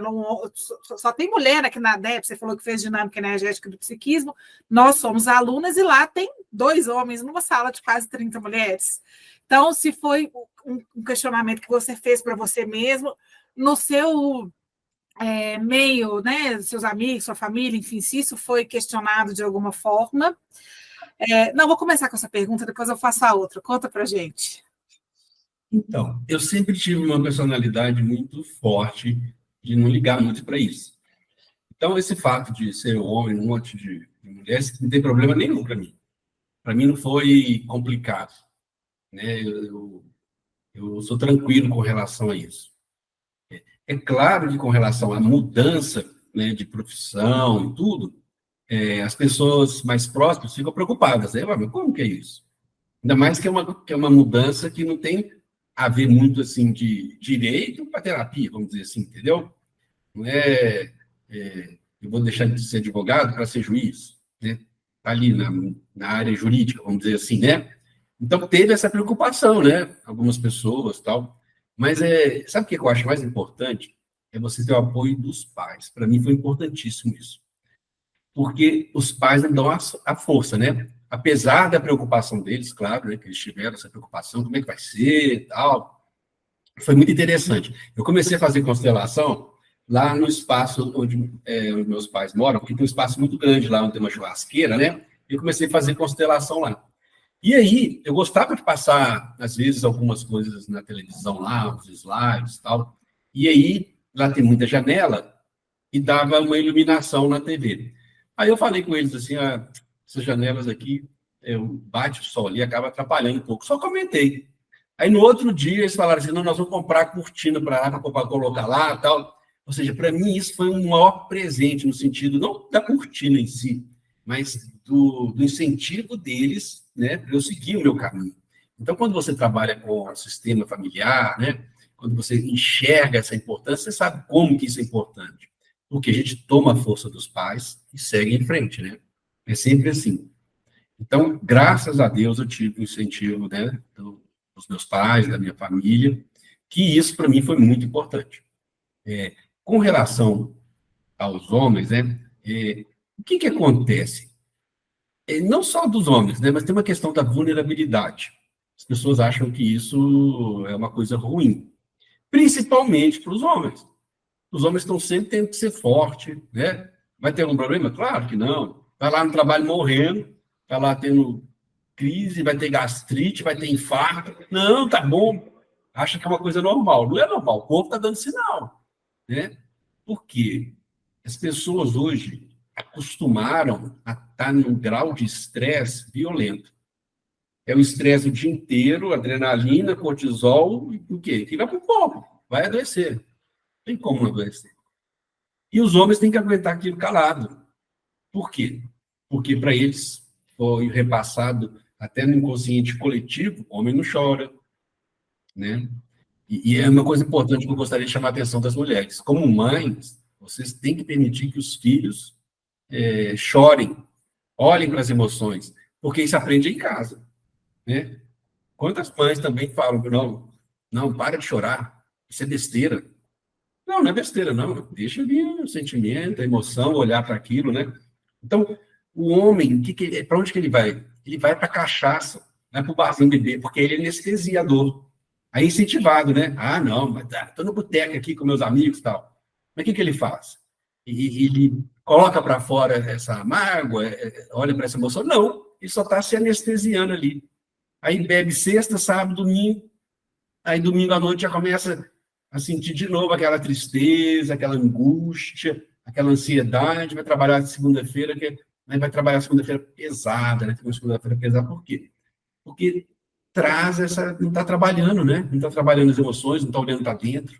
só tem mulher aqui na ADEP, você falou que fez dinâmica energética do psiquismo, nós somos alunas e lá tem 2 homens numa sala de quase 30 mulheres. Então, se foi um questionamento que você fez para você mesmo, no seu meio, né, seus amigos, sua família, enfim, se isso foi questionado de alguma forma. Não, vou começar com essa pergunta, depois eu faço a outra. Conta para a gente. Então, eu sempre tive uma personalidade muito forte de não ligar muito para isso. Então, esse fato de ser homem, um monte de mulheres, não tem problema nenhum para mim. Para mim não foi complicado, né? Eu sou tranquilo com relação a isso. É claro que com relação à mudança, né, de profissão e tudo, as pessoas mais próximas ficam preocupadas, né? Mas como que é isso? Ainda mais que é uma mudança que não tem a ver muito, assim, de direito para terapia, vamos dizer assim, entendeu? Não eu vou deixar de ser advogado para ser juiz, né? Tá ali na área jurídica, vamos dizer assim, né? Então, teve essa preocupação, né? Algumas pessoas, tal. Mas, sabe o que eu acho mais importante? É você ter o apoio dos pais. Para mim, foi importantíssimo isso. Porque os pais não dão a força, né? Apesar da preocupação deles, claro, né? Que eles tiveram essa preocupação, como é que vai ser e tal. Foi muito interessante. Eu comecei a fazer constelação lá no espaço onde meus pais moram, porque tem um espaço muito grande lá, onde tem uma churrasqueira, né? Eu comecei a fazer constelação lá. E aí, eu gostava de passar, às vezes, algumas coisas na televisão lá, os slides e tal. E aí, lá tem muita janela e dava uma iluminação na TV. Aí eu falei com eles assim, essas janelas aqui, bate o sol ali, acaba atrapalhando um pouco. Só comentei. Aí, no outro dia, eles falaram assim, não, nós vamos comprar cortina para lá, para colocar lá e tal. Ou seja, para mim, isso foi um maior presente, no sentido, não da cortina em si, mas do incentivo deles, né, para eu seguir o meu caminho. Então, quando você trabalha com o sistema familiar, né, quando você enxerga essa importância, você sabe como que isso é importante. Porque a gente toma a força dos pais e segue em frente, né? É sempre assim. Então, graças a Deus, eu tive o incentivo, né, dos meus pais, da minha família, que isso, para mim, foi muito importante. Com relação aos homens, né, o que acontece? Não só dos homens, né, mas tem uma questão da vulnerabilidade. As pessoas acham que isso é uma coisa ruim, principalmente para os homens. Os homens estão sempre tendo que ser fortes, né? Vai ter algum problema? Claro que não. Vai lá no trabalho morrendo, vai lá tendo crise, vai ter gastrite, vai ter infarto. Não, tá bom. Acha que é uma coisa normal. Não é normal. O corpo está dando sinal, né? Por quê? As pessoas hoje acostumaram a estar num grau de estresse violento. É o estresse o dia inteiro, adrenalina, cortisol, e o quê? Que vai para o corpo, vai adoecer. Não tem como não adoecer. E os homens têm que aguentar aquilo calado. Por quê? Porque para eles foi repassado até no inconsciente coletivo, o homem não chora, né? E é uma coisa importante que eu gostaria de chamar a atenção das mulheres. Como mães, vocês têm que permitir que os filhos chorem, olhem para as emoções, porque isso aprende em casa, né? Quantas mães também falam, não, para de chorar, isso é besteira. Não é besteira, não. Deixa ali o sentimento, a emoção, olhar para aquilo, né? Então, o homem, para onde que ele vai? Ele vai para a cachaça, vai para o barzinho beber, porque ele é anestesiador. Aí incentivado, né? Não, mas estou no boteco aqui com meus amigos e tal. Mas o que ele faz? Ele coloca para fora essa mágoa, olha para essa emoção? Não, ele só está se anestesiando ali. Aí bebe sexta, sábado, domingo, aí domingo à noite já começa a sentir de novo aquela tristeza, aquela angústia, aquela ansiedade, vai trabalhar segunda-feira, mas vai trabalhar segunda-feira pesada, né? Uma segunda-feira pesada, por quê? Porque traz não está trabalhando, né? Não está trabalhando as emoções, não está olhando para dentro.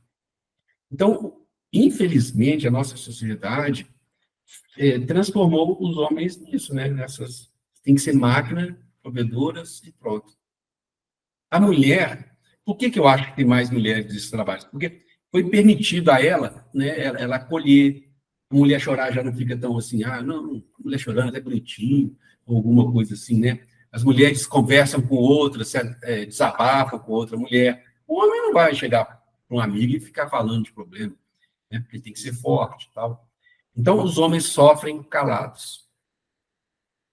Então, infelizmente, a nossa sociedade transformou os homens nisso, né? Tem que ser máquina, provedoras e pronto. A mulher, por que eu acho que tem mais mulheres nesses trabalhos? Porque foi permitido a ela, né? Ela acolher. A mulher chorar já não fica tão assim, não, mulher chorando é bonitinho, ou alguma coisa assim, né? As mulheres conversam com outras, desabafam com outra mulher. O homem não vai chegar para um amigo e ficar falando de problema, né? Porque tem que ser forte e tal. Então, os homens sofrem calados.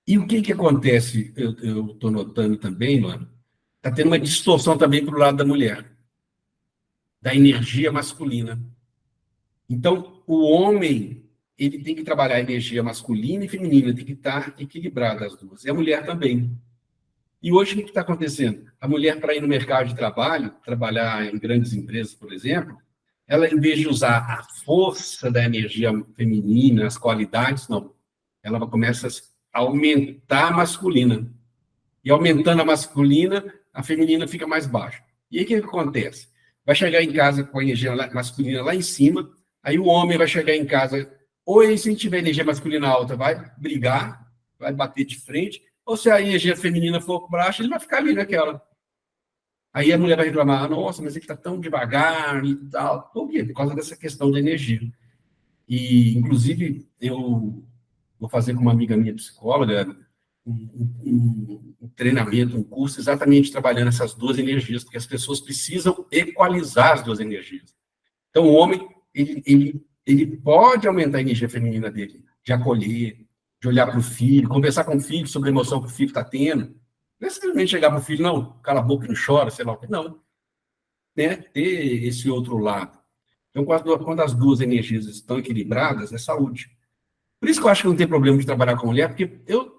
E o que acontece, eu estou notando também, Luana, está tendo uma distorção também para o lado da mulher, da energia masculina. Então, o homem, ele tem que trabalhar a energia masculina e feminina, tem que estar equilibrada as duas. E a mulher também. E hoje, o que está acontecendo? A mulher, para ir no mercado de trabalho, trabalhar em grandes empresas, por exemplo, ela, em vez de usar a força da energia feminina, as qualidades, não. Ela começa a aumentar a masculina. E aumentando a masculina, a feminina fica mais baixa. E aí, o que acontece? vai chegar em casa com a energia masculina lá em cima, aí o homem vai chegar em casa, ou ele, se tiver energia masculina alta, vai brigar, vai bater de frente, ou se a energia feminina for baixa, ele vai ficar ali naquela. Aí a mulher vai reclamar, nossa, mas ele está tão devagar e tal. Por quê? Por causa dessa questão da energia. E, inclusive, eu vou fazer com uma amiga minha psicóloga um treinamento, um curso exatamente trabalhando essas duas energias, porque as pessoas precisam equalizar as duas energias. Então, o homem, ele pode aumentar a energia feminina dele, de acolher, de olhar para o filho, conversar com o filho sobre a emoção que o filho está tendo. Não é simplesmente chegar para o filho, não, cala a boca e não chora, sei lá o que, não. Né? Ter esse outro lado. Então, quando as duas energias estão equilibradas, é saúde. Por isso que eu acho que não tem problema de trabalhar com mulher, porque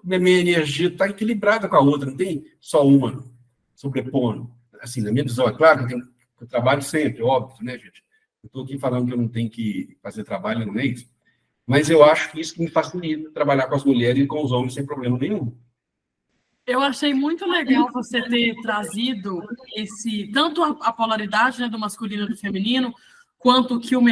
minha energia está equilibrada com a outra, não tem só uma sobrepondo. Assim, na minha visão, é claro que eu trabalho sempre, óbvio, né, gente? Eu estou aqui falando que eu não tenho que fazer trabalho, não é isso. Mas eu acho que isso que me facilita trabalhar com as mulheres e com os homens sem problema nenhum. Eu achei muito legal você ter trazido tanto a polaridade, né, do masculino e do feminino, quanto que o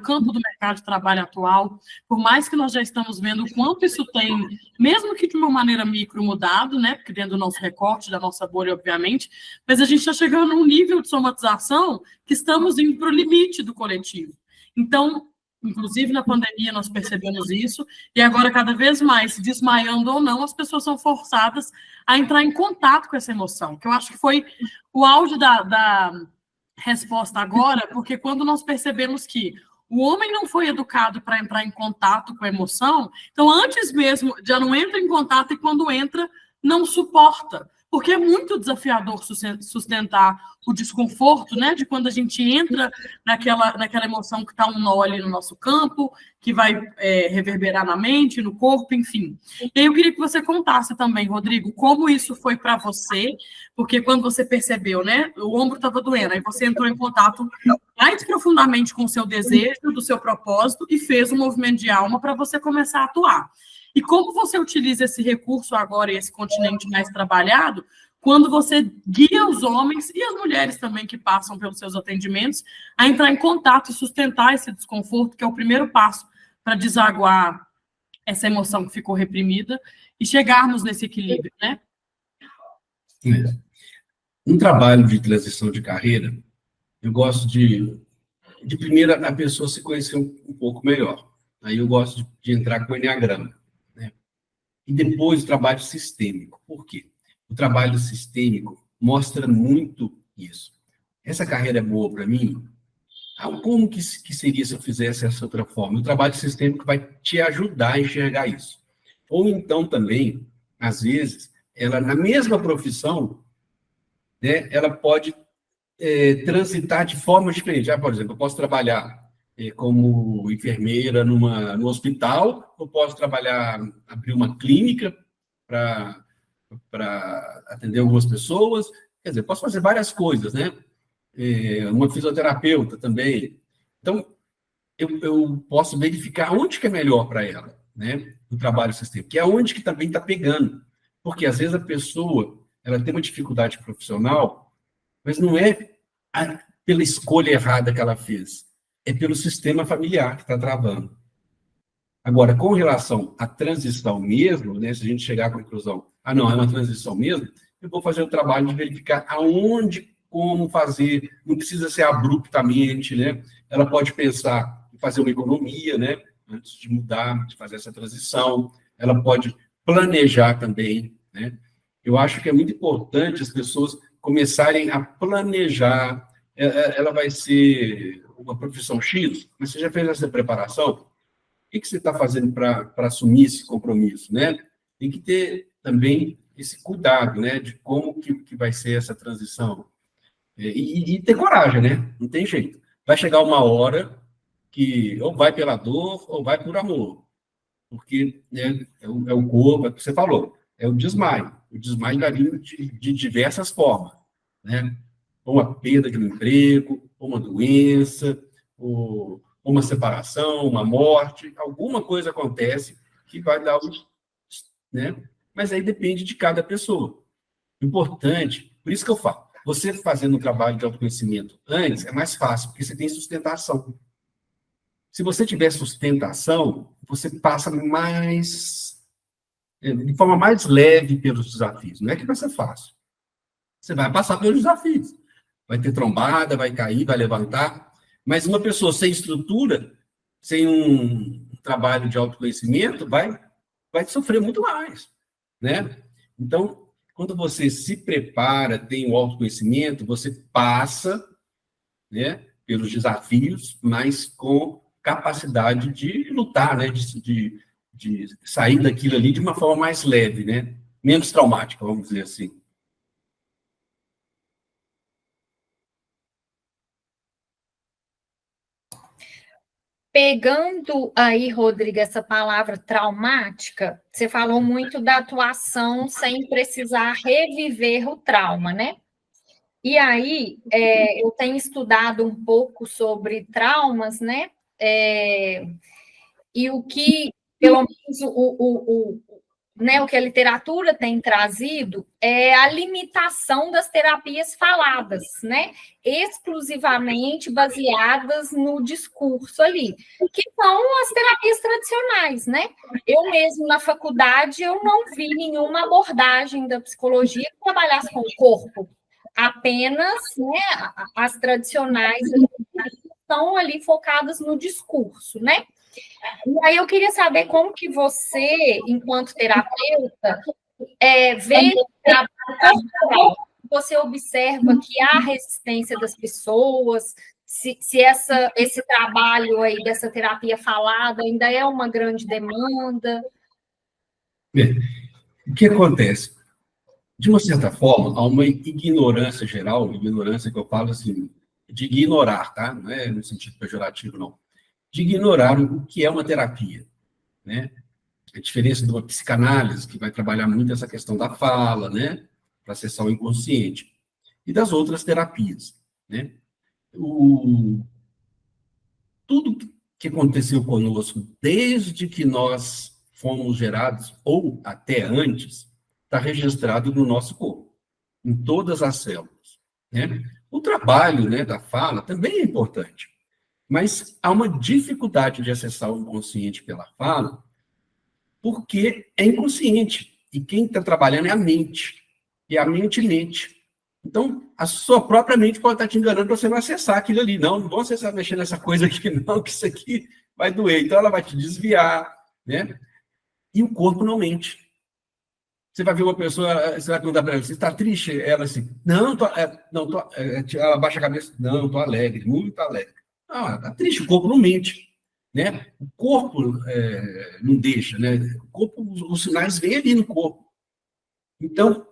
campo do mercado de trabalho atual, por mais que nós já estamos vendo o quanto isso tem, mesmo que de uma maneira micro mudado, né, porque dentro do nosso recorte, da nossa bolha, obviamente, mas a gente está chegando a um nível de somatização que estamos indo para o limite do coletivo. Então, inclusive na pandemia nós percebemos isso, e agora cada vez mais, desmaiando ou não, as pessoas são forçadas a entrar em contato com essa emoção, que eu acho que foi o auge da resposta agora, porque quando nós percebemos que o homem não foi educado para entrar em contato com a emoção, então antes mesmo já não entra em contato e quando entra, não suporta. Porque é muito desafiador sustentar o desconforto, né, de quando a gente entra naquela emoção que está um nó ali no nosso campo, que vai reverberar na mente, no corpo, enfim. E aí eu queria que você contasse também, Rodrigo, como isso foi para você, porque quando você percebeu, né, o ombro estava doendo, aí você entrou em contato mais profundamente com o seu desejo, do seu propósito, e fez um movimento de alma para você começar a atuar. E como você utiliza esse recurso agora, esse continente mais trabalhado, quando você guia os homens e as mulheres também que passam pelos seus atendimentos a entrar em contato e sustentar esse desconforto, que é o primeiro passo para desaguar essa emoção que ficou reprimida e chegarmos nesse equilíbrio, né? Um trabalho de transição de carreira, eu gosto de primeiro a pessoa se conhecer um pouco melhor. Aí eu gosto de entrar com o Enneagrama. E depois o trabalho sistêmico. Por quê? O trabalho sistêmico mostra muito isso. Essa carreira é boa para mim? Como que seria se eu fizesse essa outra forma? O trabalho sistêmico vai te ajudar a enxergar isso. Ou então também, às vezes, ela na mesma profissão, né, ela pode transitar de forma diferente. Por exemplo, eu posso trabalhar como enfermeira no hospital, eu posso abrir uma clínica para atender algumas pessoas, quer dizer, posso fazer várias coisas, né? Uma fisioterapeuta também. Então, eu posso verificar onde que é melhor para ela, né? O trabalho sistêmico, que é onde que também está pegando. Porque, às vezes, a pessoa ela tem uma dificuldade profissional, mas não é pela escolha errada que ela fez, é pelo sistema familiar que está travando. Agora, com relação à transição mesmo, né, se a gente chegar à conclusão, não, é uma transição mesmo, eu vou fazer o trabalho de verificar aonde, como fazer, não precisa ser abruptamente, né? Ela pode pensar em fazer uma economia, né, antes de mudar, de fazer essa transição, ela pode planejar também, né? Eu acho que é muito importante as pessoas começarem a planejar. Ela vai ser uma profissão X, mas você já fez essa preparação? O que você está fazendo para assumir esse compromisso, né? Tem que ter também esse cuidado, né, de como que vai ser essa transição. E ter coragem, né? Não tem jeito. Vai chegar uma hora que ou vai pela dor ou vai por amor. Porque, né, é o corpo, é o que você falou, é o desmaio. O desmaio varia de diversas formas, né? Ou uma perda de um emprego, ou uma doença, ou uma separação, uma morte, alguma coisa acontece que vai dar né? Mas aí depende de cada pessoa. Importante, por isso que eu falo, você fazendo um trabalho de autoconhecimento antes, é mais fácil, porque você tem sustentação. Se você tiver sustentação, você passa de forma mais leve pelos desafios. Não é que vai ser fácil. Você vai passar pelos desafios. Vai ter trombada, vai cair, vai levantar. Mas uma pessoa sem estrutura, sem um trabalho de autoconhecimento, vai sofrer muito mais, né? Então, quando você se prepara, tem o autoconhecimento, você passa, né, pelos desafios, mas com capacidade de lutar, né, de sair daquilo ali de uma forma mais leve, né? Menos traumática, vamos dizer assim. Pegando aí, Rodrigo, essa palavra traumática, você falou muito da atuação sem precisar reviver o trauma, né? E aí, eu tenho estudado um pouco sobre traumas, né? E o que, pelo menos, o que a literatura tem trazido é a limitação das terapias faladas, né? Exclusivamente baseadas no discurso ali, que são as terapias tradicionais, né? Eu mesmo, na faculdade, eu não vi nenhuma abordagem da psicologia que trabalhasse com o corpo, apenas, né, as tradicionais estão ali focadas no discurso, né? E aí eu queria saber como que você, enquanto terapeuta, vê o trabalho corporal. Você observa que há resistência das pessoas, se esse trabalho aí dessa terapia falada ainda é uma grande demanda. O que acontece? De uma certa forma, há uma ignorância geral, ignorância que eu falo assim, de ignorar, tá? Não é no sentido pejorativo, não. De ignorar o que é uma terapia, né? A diferença de uma psicanálise, que vai trabalhar muito essa questão da fala, né? Para acessar o inconsciente, e das outras terapias, né? Tudo que aconteceu conosco, desde que nós fomos gerados, ou até antes, está registrado no nosso corpo, em todas as células, né? O trabalho, né, da fala também é importante, mas há uma dificuldade de acessar o inconsciente pela fala, porque é inconsciente. E quem está trabalhando é a mente. E a mente mente. Então, a sua própria mente pode estar te enganando para você não acessar aquilo ali. Não vou acessar mexer nessa coisa aqui, não, que isso aqui vai doer. Então, ela vai te desviar, né? E o corpo não mente. Você vai ver uma pessoa, você vai perguntar para ela, você está triste? Ela assim, não, ela baixa a cabeça, não, estou alegre, muito alegre. Ah, está triste, o corpo não mente, né? O corpo não deixa, né? O corpo, os sinais vêm ali no corpo. Então,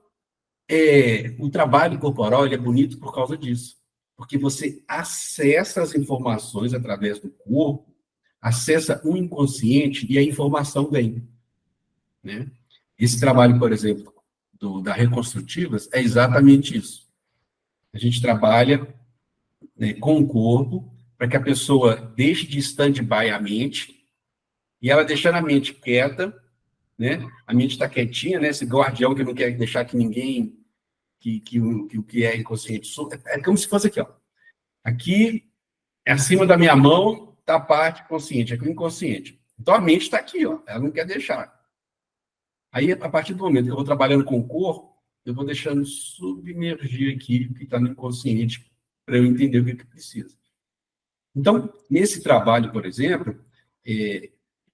o trabalho corporal ele é bonito por causa disso, porque você acessa as informações através do corpo, acessa o inconsciente e a informação vem, né? Esse trabalho, por exemplo, da Reconstrutivas é exatamente isso. A gente trabalha, né, com o corpo para que a pessoa deixe de stand-by a mente e ela deixando a mente quieta, né? A mente está quietinha, né? Esse guardião que não quer deixar que ninguém que o que é inconsciente é como se fosse aqui, ó. Aqui, acima da minha mão, está a parte consciente, aqui o inconsciente. Então a mente está aqui, ó. Ela não quer deixar. Aí, a partir do momento que eu vou trabalhando com o corpo, eu vou deixando submergir aqui o que está no inconsciente para eu entender o que precisa. Então, nesse trabalho, por exemplo,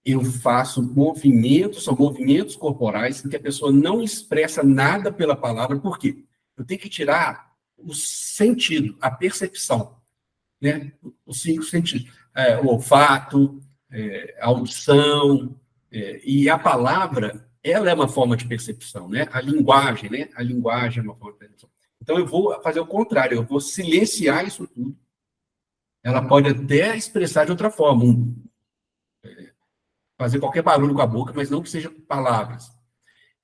eu faço movimentos, são movimentos corporais em que a pessoa não expressa nada pela palavra. Por quê? Eu tenho que tirar o sentido, a percepção, né? Os 5 sentidos. O olfato, a audição, e a palavra, ela é uma forma de percepção, né? A linguagem, né? A linguagem é uma forma de percepção. Então, eu vou fazer o contrário, eu vou silenciar isso tudo. Ela pode até expressar de outra forma, fazer qualquer barulho com a boca, mas não que seja palavras.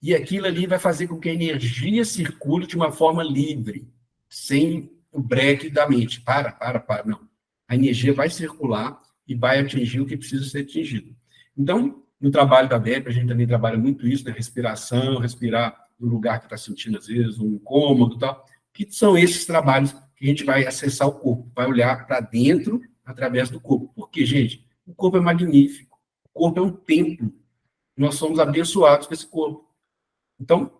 E aquilo ali vai fazer com que a energia circule de uma forma livre, sem o breque da mente. Para. Não. A energia vai circular e vai atingir o que precisa ser atingido. Então, no trabalho da VEP, a gente também trabalha muito isso, né? Respiração, respirar no lugar que está sentindo, às vezes, um incômodo e tal. que são esses trabalhos que a gente vai acessar o corpo, vai olhar para dentro através do corpo. Porque, gente, o corpo é magnífico, o corpo é um templo, nós somos abençoados com esse corpo. Então,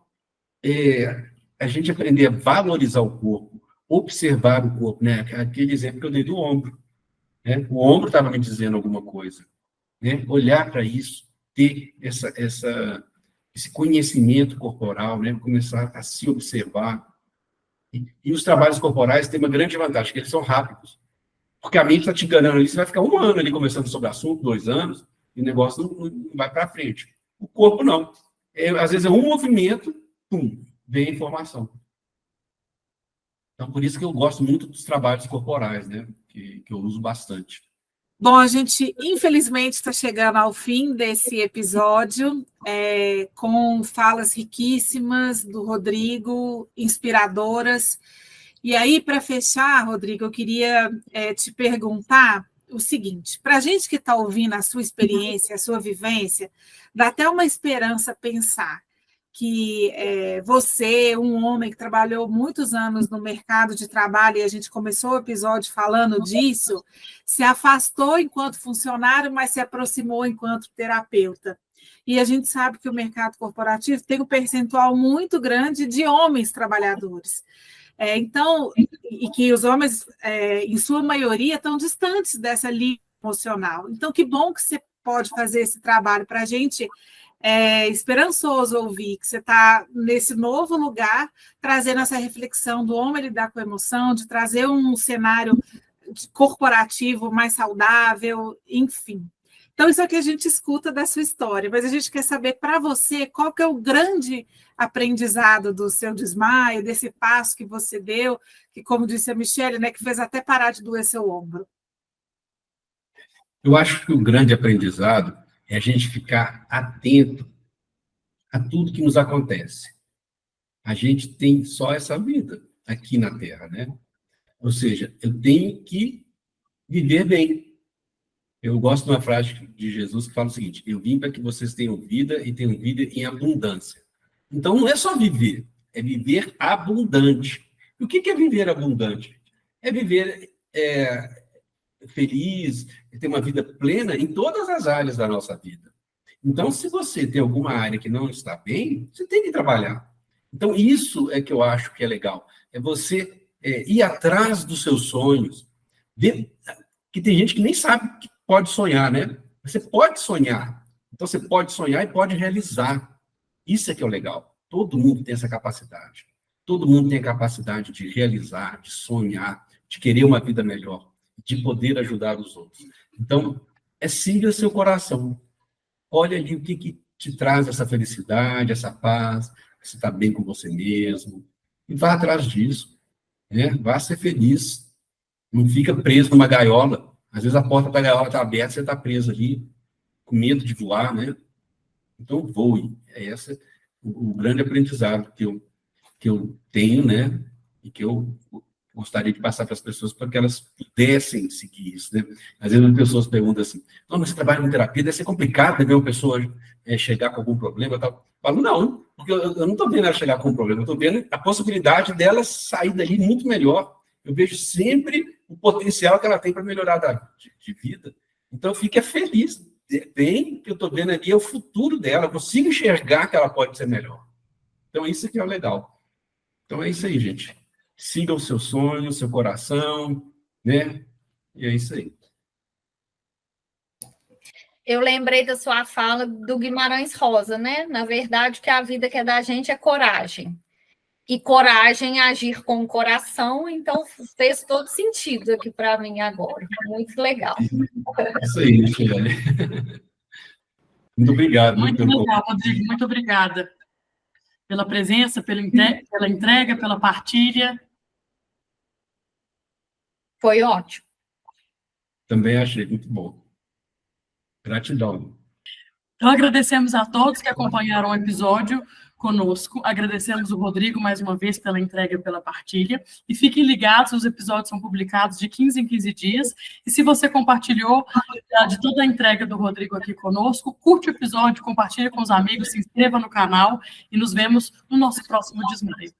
a gente aprender a valorizar o corpo, observar o corpo, né? Aquele exemplo que eu dei do ombro, né? O ombro estava me dizendo alguma coisa, né? Olhar para isso, ter esse conhecimento corporal, né? Começar a se observar. E os trabalhos corporais têm uma grande vantagem, que eles são rápidos. Porque a mente está te enganando ali, você vai ficar 1 ano ali conversando sobre o assunto, 2 anos, e o negócio não vai para frente. O corpo não. Às vezes é um movimento, pum, vem a informação. Então, por isso que eu gosto muito dos trabalhos corporais, né? Que eu uso bastante. Bom, a gente, infelizmente, está chegando ao fim desse episódio, com falas riquíssimas do Rodrigo, inspiradoras. E aí, para fechar, Rodrigo, eu queria te perguntar o seguinte: para a gente que está ouvindo a sua experiência, a sua vivência, dá até uma esperança pensar que você, um homem que trabalhou muitos anos no mercado de trabalho, e a gente começou o episódio falando disso, se afastou enquanto funcionário, mas se aproximou enquanto terapeuta. E a gente sabe que o mercado corporativo tem um percentual muito grande de homens trabalhadores. Então, e que os homens, em sua maioria, estão distantes dessa linha emocional. Então, que bom que você pode fazer esse trabalho para a gente. É esperançoso ouvir que você está nesse novo lugar, trazendo essa reflexão do homem lidar com a emoção, de trazer um cenário corporativo mais saudável, enfim. Então, isso é o que a gente escuta da sua história, mas a gente quer saber, para você, qual que é o grande aprendizado do seu desmaio, desse passo que você deu, que, como disse a Michele, né, que fez até parar de doer seu ombro. Eu acho que o grande aprendizado é a gente ficar atento a tudo que nos acontece. A gente tem só essa vida aqui na Terra, né? Ou seja, eu tenho que viver bem. Eu gosto de uma frase de Jesus que fala o seguinte: eu vim para que vocês tenham vida e tenham vida em abundância. Então, não é só viver, é viver abundante. E o que é viver abundante? É viver feliz, ter uma vida plena em todas as áreas da nossa vida. Então, se você tem alguma área que não está bem, você tem que trabalhar. Então, isso é que eu acho que é legal. É você ir atrás dos seus sonhos. Ver que tem gente que nem sabe que pode sonhar, né? Você pode sonhar. Então, você pode sonhar e pode realizar. Isso é que é o legal. Todo mundo tem essa capacidade. Todo mundo tem a capacidade de realizar, de sonhar, de querer uma vida melhor, de poder ajudar os outros. Então, siga seu coração. Olha ali o que te traz essa felicidade, essa paz, você está bem com você mesmo, e vá atrás disso, né? Vá ser feliz. Não fica preso numa gaiola. Às vezes a porta da gaiola está aberta, você está preso ali, com medo de voar, né? Então, voe. É esse o grande aprendizado que eu tenho, né? E que eu gostaria de passar para as pessoas para que elas pudessem seguir isso, né? Às vezes as pessoas perguntam assim: não, mas você trabalha com terapia, deve ser complicado, né, ver uma pessoa chegar com algum problema e tal. Eu falo, não, porque eu não estou vendo ela chegar com um problema, eu estou vendo a possibilidade dela sair dali muito melhor. Eu vejo sempre o potencial que ela tem para melhorar de vida. Então, fique feliz. Bem, que eu estou vendo ali é o futuro dela, eu consigo enxergar que ela pode ser melhor. Então, isso que é o legal. Então, é isso aí, gente. Siga o seu sonho, o seu coração, né? E é isso aí. Eu lembrei da sua fala do Guimarães Rosa, né? Na verdade, o que a vida quer da gente é coragem. E coragem é agir com o coração, então fez todo sentido aqui para mim agora. Muito legal. Isso aí, Michele. Muito obrigado. Muito legal, Rodrigo. Muito obrigada pela presença, pela entrega, pela partilha. Foi ótimo. Também achei muito bom. Gratidão. Então, agradecemos a todos que acompanharam o episódio conosco. Agradecemos o Rodrigo, mais uma vez, pela entrega e pela partilha. E fiquem ligados, os episódios são publicados de 15 em 15 dias. E se você compartilhou de toda a entrega do Rodrigo aqui conosco, curte o episódio, compartilhe com os amigos, se inscreva no canal e nos vemos no nosso próximo Desmaio.